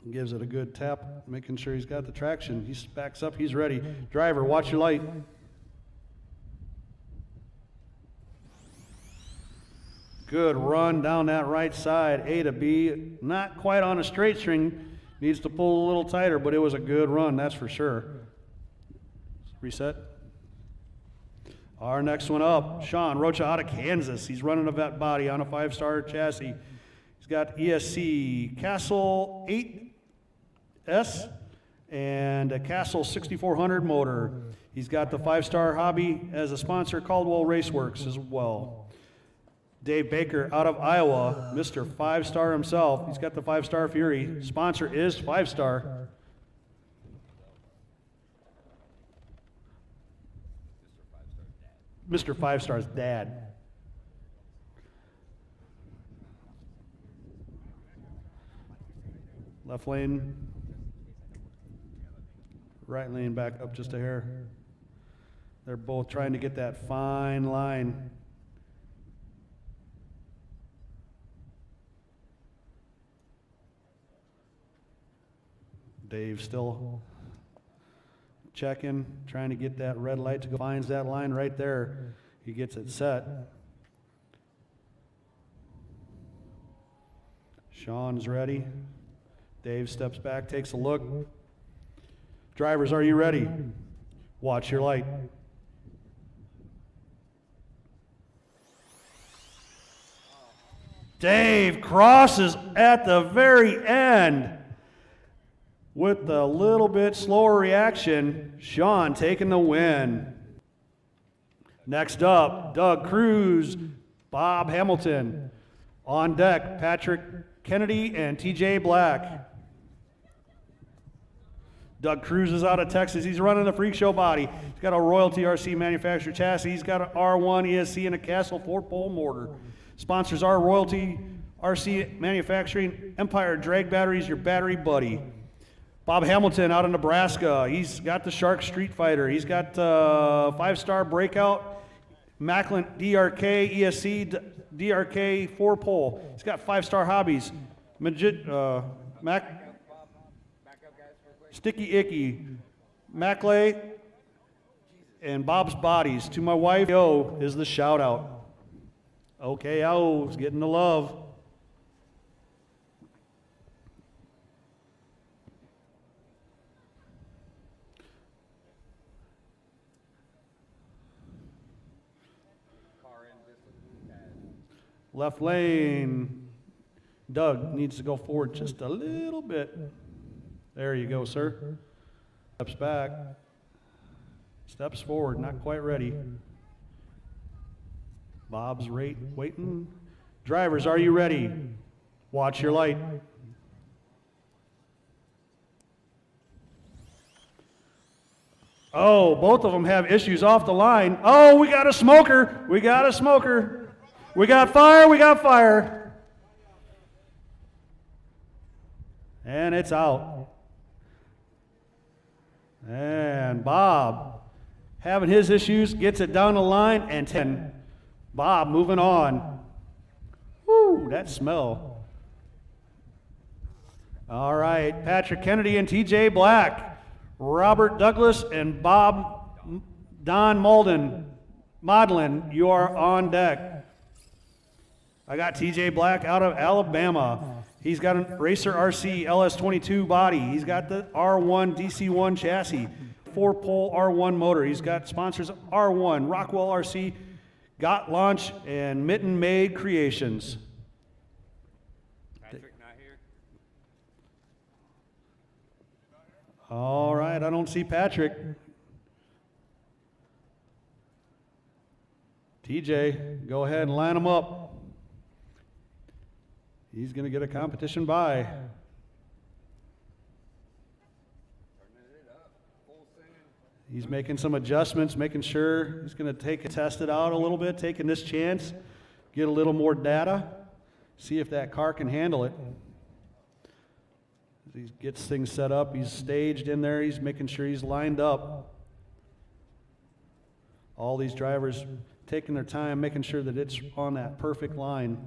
Gives it a good tap, making sure he's got the traction. He backs up, he's ready. Driver, watch your light. Good run down that right side, A to B. Not quite on a straight string. Needs to pull a little tighter, but it was a good run, that's for sure. Reset. Our next one up, Sean Rocha out of Kansas. He's running a vet body on a 5-star chassis. He's got ESC Castle 8S and a Castle 6400 motor. He's got the 5-star hobby as a sponsor, Caldwell Raceworks as well. Dave Baker out of Iowa, Mr. 5-star himself. He's got the 5-star Fury. Sponsor is 5-star. Mr. 5-star's dad. Left lane, right lane back up just a hair. They're both trying to get that fine line. Dave still checking, trying to get that red light to go. Finds that line right there. He gets it set. Sean's ready. Dave steps back, takes a look. Drivers, are you ready? Watch your light. Dave crosses at the very end. With a little bit slower reaction, Sean taking the win. Next up, Doug Cruz, Bob Hamilton. On deck, Patrick Kennedy and TJ Black. Doug Cruz is out of Texas. He's running the Freak Show body. He's got a Royalty RC manufactured chassis. He's got an R1 ESC and a Castle 4-pole motor. Sponsors are Royalty RC Manufacturing, Empire Drag Batteries, your battery buddy. Bob Hamilton out of Nebraska. He's got the Shark Street Fighter. He's got 5-star Breakout, Macklin DRK, ESC DRK 4-pole. He's got 5-star hobbies. Sticky Icky, Maclay, and Bob's Bodies. To my wife, yo, is the shout out. OKO is getting the love. Left lane. Doug needs to go forward just a little bit. There you go, sir. Steps back. Steps forward, not quite ready. Bob's waiting. Drivers, are you ready? Watch your light. Oh, both of them have issues off the line. Oh, we got a smoker. We got a smoker. We got fire, we got fire. And it's out. And Bob, having his issues, gets it down the line, and 10. Bob moving on. Woo, that smell. All right, Patrick Kennedy and TJ Black. Robert Douglas and Don Maudlin, you are on deck. I got TJ Black out of Alabama. He's got a Racer RC LS22 body. He's got the R1 DC1 chassis, 4-pole R1 motor. He's got sponsors R1, Rockwell RC, Got Launch, and Mitten Made Creations. Patrick not here? All right, I don't see Patrick. TJ, go ahead and line them up. He's going to get a competition bye. He's making some adjustments, making sure he's going to test it out a little bit, taking this chance, get a little more data, see if that car can handle it. He gets things set up, he's staged in there, he's making sure he's lined up. All these drivers taking their time, making sure that it's on that perfect line.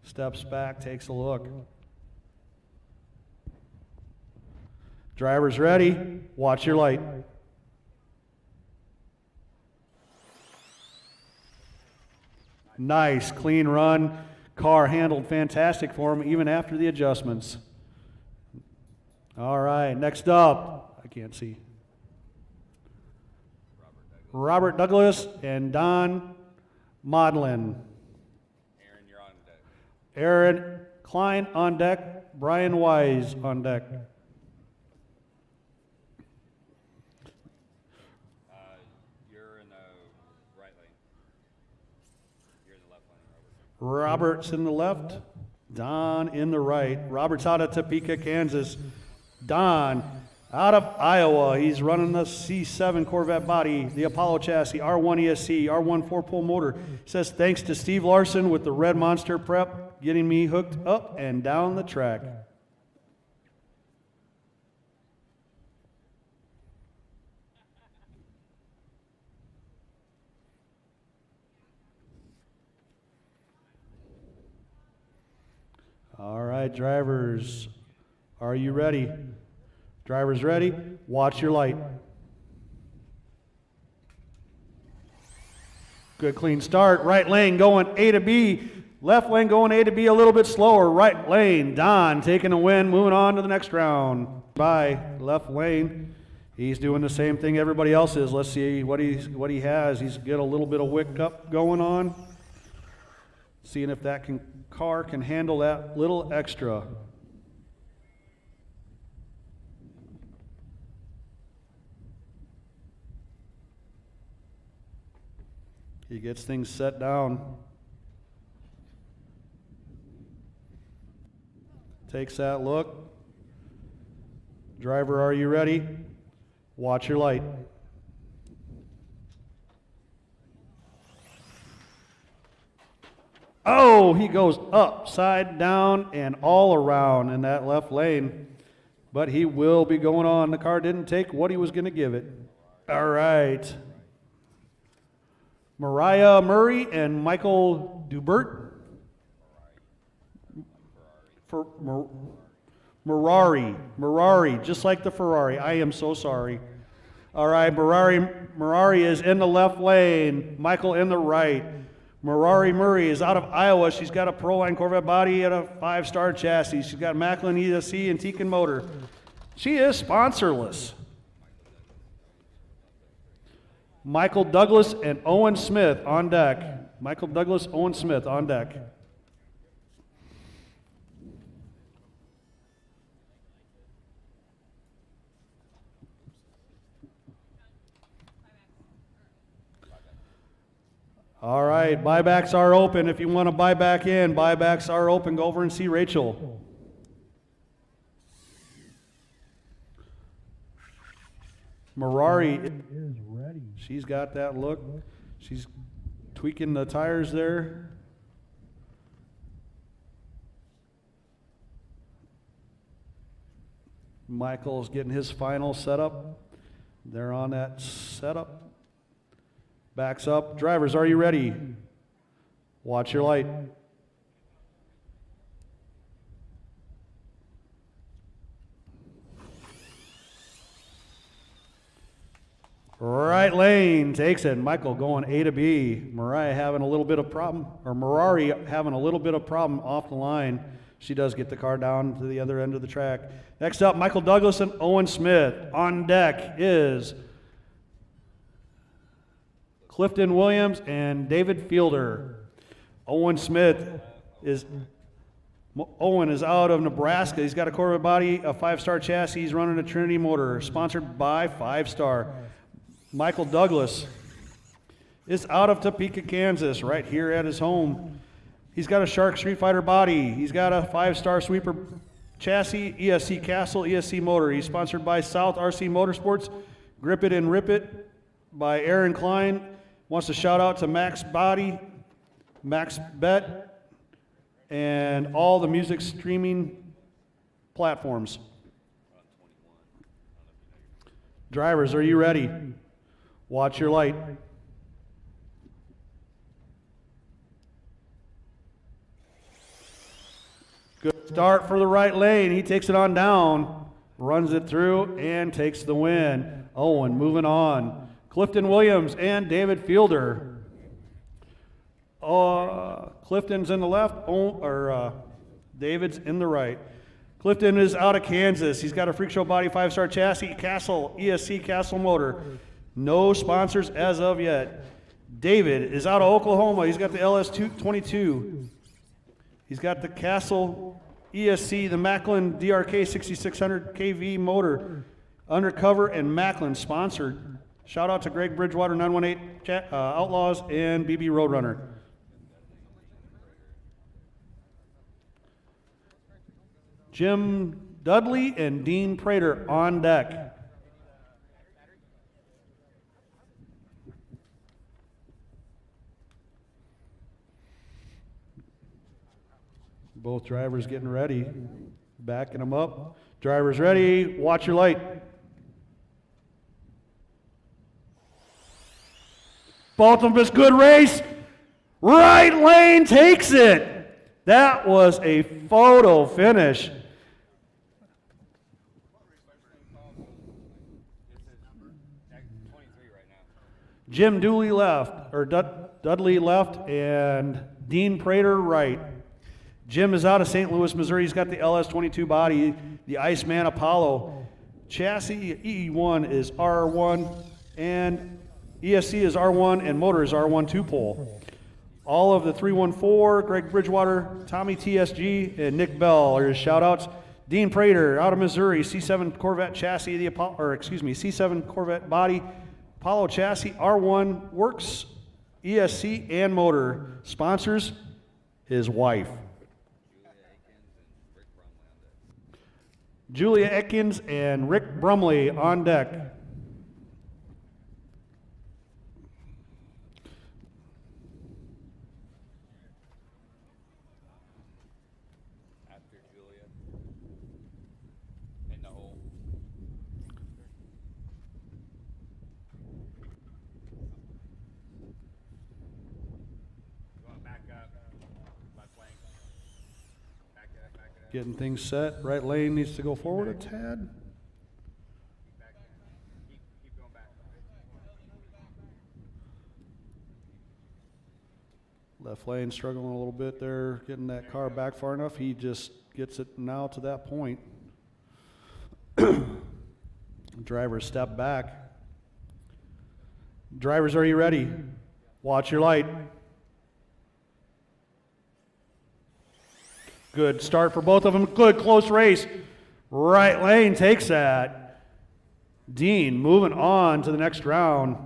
Steps back, takes a look. Drivers ready, watch your light. Nice, clean run. Car handled fantastic for him even after the adjustments. All right, next up, I can't see. Robert Douglas and Don Modlin. Aaron, you're on deck. Aaron Klein on deck, Brian Wise on deck. You're in the right lane. You're in the left lane, Robert. Robert's in the left, Don in the right. Robert's out of Topeka, Kansas. Don out of Iowa. He's running the C7 Corvette body, the Apollo chassis, R1 ESC, R1 4-pole motor. Says thanks to Steve Larson with the Red Monster prep, getting me hooked up and down the track. All right, drivers, are you ready? Drivers ready? Watch your light. Good clean start. Right lane going A to B. Left lane going A to B a little bit slower. Right lane, Don taking a win, moving on to the next round. By left lane, he's doing the same thing everybody else is. Let's see what he has. He's got a little bit of wick up going on. Seeing if that car can handle that little extra. He gets things set down. Takes that look. Driver, are you ready? Watch your light. Oh, he goes upside down and all around in that left lane. But he will be going on. The car didn't take what he was going to give it. All right. Mariah Murray and Michael Dubert. For Merari, just like the Ferrari. I am so sorry. All right, Merari is in the left lane. Michael in the right. Merari Murray is out of Iowa. She's got a Proline Corvette body and a 5-star chassis. She's got Macklin ESC and Tekin motor. She is sponsorless. Michael Douglas and Owen Smith on deck. Michael Douglas, Owen Smith on deck. All right, buybacks are open. If you want to buy back in, buybacks are open. Go over and see Rachel. Merari Is ready. She's got that look. She's tweaking the tires there. Michael's getting his final setup. They're on that setup. Backs up. Drivers, are you ready? Watch your light. Right lane takes it. Michael going A to B. Merari having a little bit of problem off the line. She does get the car down to the other end of the track. Next up, Michael Douglas and Owen Smith. On deck is Clifton Williams and David Fielder. Owen is out of Nebraska. He's got a Corvette body, a 5-star chassis. He's running a Trinity motor, sponsored by 5-Star. Michael Douglas is out of Topeka, Kansas, right here at his home. He's got a Shark Street Fighter body. He's got a 5-star sweeper chassis, ESC Castle, ESC motor. He's sponsored by South RC Motorsports, Grip It and Rip It by Aaron Klein. Wants to shout out to Max Body, Max Bet, and all the music streaming platforms. Drivers, are you ready? Watch your light. Good start for the right lane. He takes it on down, runs it through, and takes the win. Owen moving on. Clifton Williams and David Fielder. Clifton's in the left, David's in the right. Clifton is out of Kansas. He's got a Freak Show body, 5-star chassis, Castle, ESC Castle motor. No sponsors as of yet. David is out of Oklahoma. He's got the LS22. He's got the Castle ESC, the Macklin DRK 6600 KV motor. Undercover and Macklin sponsored. Shout out to Greg Bridgewater, 918 Outlaws, and BB RoadRunner. Jim Dudley and Dean Prater on deck. Both drivers getting ready, backing them up. Drivers ready, watch your light. Both of them is good race. Right lane takes it. That was a photo finish. Jim Dooley left, or Dudley left, and Dean Prater right. Jim is out of St. Louis, Missouri. He's got the LS22 body, the Iceman Apollo. Chassis E1 is R1, and ESC is R1, and motor is R1 2-pole. All of the 314, Greg Bridgewater, Tommy TSG, and Nick Bell are his shout-outs. Dean Prater out of Missouri, C7 Corvette chassis, C7 Corvette body, Apollo chassis, R1 works, ESC, and motor. Sponsors, his wife. Julia Ekins and Rick Brumley on deck. After Julia. In the hole. Going back up. Left lane. Back it up, back it up. Getting things set. Right lane needs to go forward a tad. Keep back. Keep going back. Left lane struggling a little bit there, getting that car back far enough. He just gets it now to that point. Drivers step back. Drivers, are you ready? Watch your light. Good start for both of them. Good close race. Right lane takes that. Dean moving on to the next round.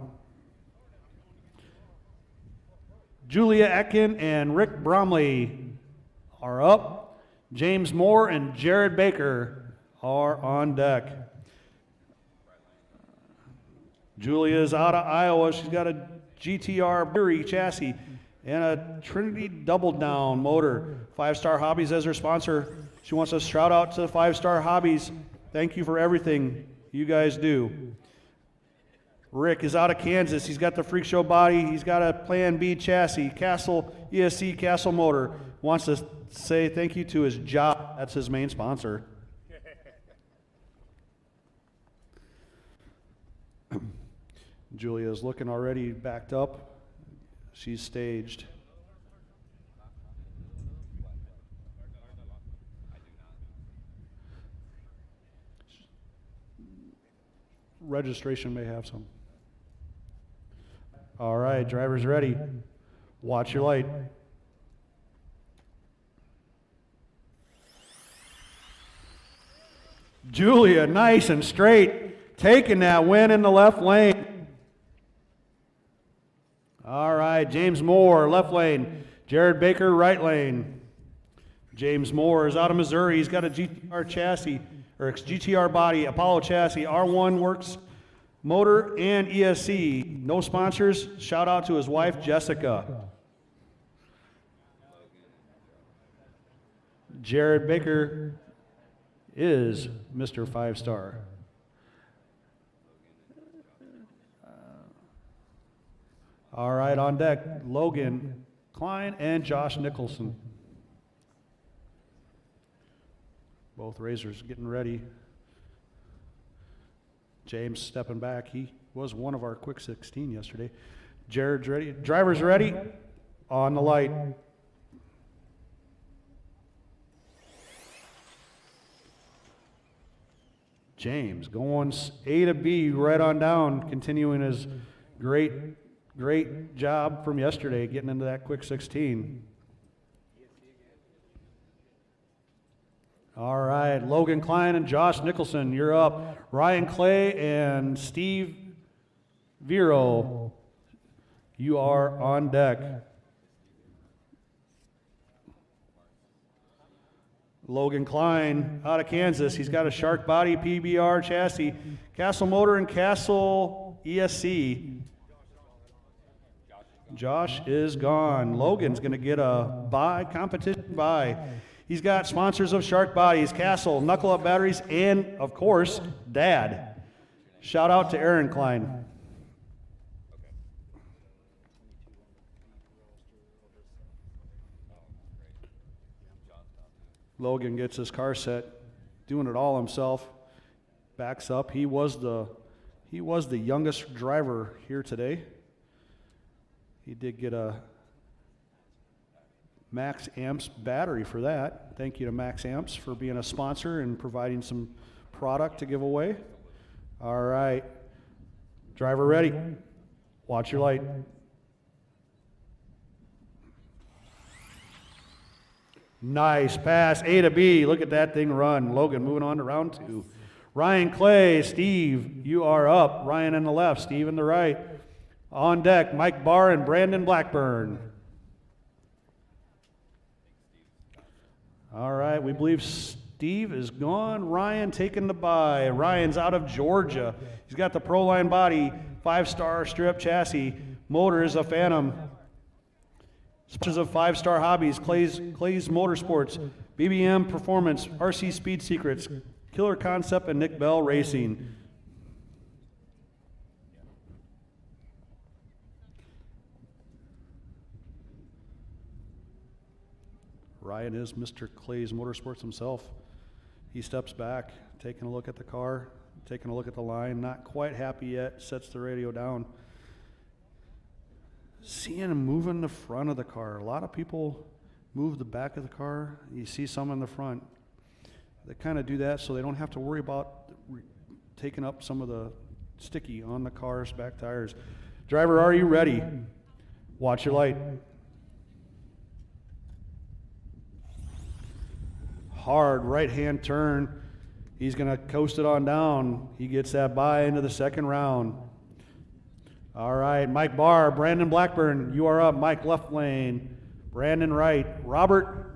Julia Ekin and Rick Bromley are up. James Moore and Jared Baker are on deck. Julia is out of Iowa. She's got a GTR Beery chassis and a Trinity Double Down motor. 5-Star Hobbies as her sponsor. She wants to shout out to 5-Star Hobbies. Thank you for everything you guys do. Rick is out of Kansas. He's got the Freak Show body. He's got a Plan B chassis, Castle, ESC Castle motor. Wants to say thank you to his job. That's his main sponsor. Julia is looking already backed up. She's staged. Registration may have some. All right, drivers ready. Watch your light. Julia, nice and straight, taking that win in the left lane. All right, James Moore, left lane. Jared Baker, right lane. James Moore is out of Missouri. He's got a GTR chassis, or GTR body, Apollo chassis, R1 Works motor and ESC. No sponsors. Shout out to his wife, Jessica. Jared Baker is Mr. 5-star. All right, on deck, Logan Klein and Josh Nicholson. Both racers getting ready. James stepping back. He was one of our quick 16 yesterday. Jared's ready. Driver's ready. On the light. James going A to B right on down, continuing his great job from yesterday, getting into that quick 16. All right, Logan Klein and Josh Nicholson, you're up. Ryan Clay and Steve Vero, you are on deck. Logan Klein out of Kansas. He's got a Shark body, PBR chassis, Castle motor and Castle ESC. Josh is gone. Logan's going to get a competition buy. He's got sponsors of Shark Bodies, Castle, Knuckle Up Batteries, and, of course, Dad. Shout out to Aaron Klein. Logan gets his car set, doing it all himself. Backs up. He was the youngest driver here today. He did get a Max Amps battery for that. Thank you to Max Amps for being a sponsor and providing some product to give away. All right. Driver ready. Watch your light. Nice pass, A to B. Look at that thing run. Logan moving on to round 2. Ryan Clay, Steve, you are up. Ryan on the left, Steve on the right. On deck, Mike Barr and Brandon Blackburn. All right, we believe Steve is gone. Ryan taking the bye. Ryan's out of Georgia. He's got the Proline body, 5-star strip chassis. Motor is a Phantom. Sponsors of 5-star hobbies, Clay's Motorsports, BBM Performance, RC Speed Secrets, Killer Concept, and Nick Bell Racing. Ryan is Mr. Clay's Motorsports himself. He steps back, taking a look at the car, taking a look at the line, not quite happy yet, sets the radio down. Seeing him moving the front of the car. A lot of people move the back of the car. You see some in the front. They kind of do that so they don't have to worry about taking up some of the sticky on the car's back tires. Driver, are you ready? Watch your light. Hard right-hand turn. He's going to coast it on down. He gets that bye into the second round. All right, Mike Barr, Brandon Blackburn, you are up. Mike left lane, Brandon right, Robert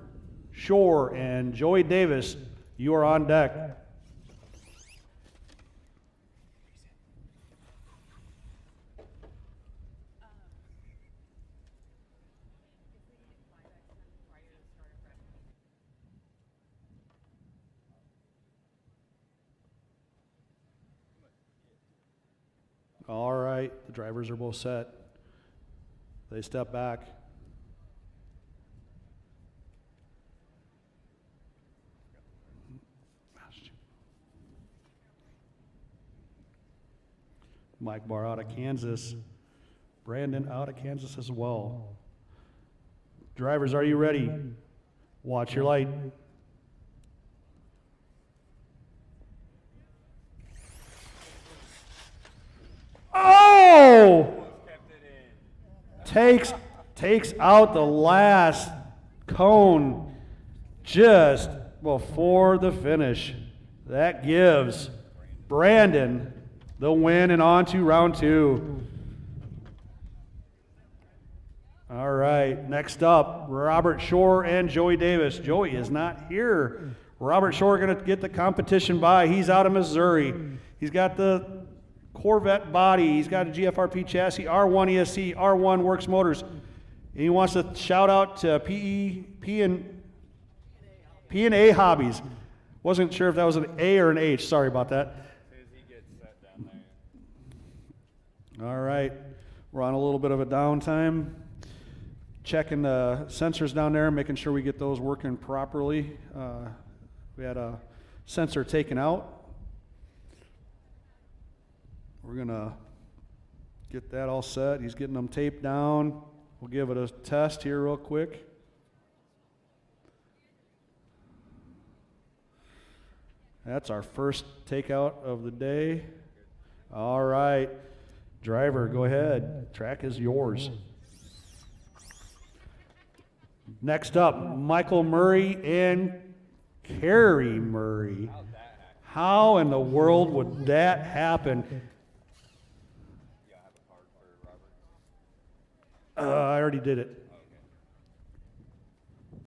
Shore, and Joey Davis, you are on deck. All right, the drivers are both set. They step back. Mike Barr out of Kansas. Brandon out of Kansas as well. Drivers, are you ready? Watch your light. Oh! Takes out the last cone just before the finish. That gives Brandon the win and on to round 2. All right, next up, Robert Shore and Joey Davis. Joey is not here. Robert Shore going to get the competition by. He's out of Missouri. He's got the Corvette body. He's got a GFRP chassis, R1 ESC, R1 Works Motors. And he wants to shout out to P&A Hobbies. Wasn't sure if that was an A or an H. Sorry about that. As soon as he gets set down there. All right, we're on a little bit of a downtime. Checking the sensors down there, making sure we get those working properly. We had a sensor taken out. We're gonna get that all set. He's getting them taped down. We'll give it a test here real quick. That's our first takeout of the day. All right, driver, go ahead. Track is yours. Next up, Michael Murray and Carrie Murray. How in the world would that happen? I already did it.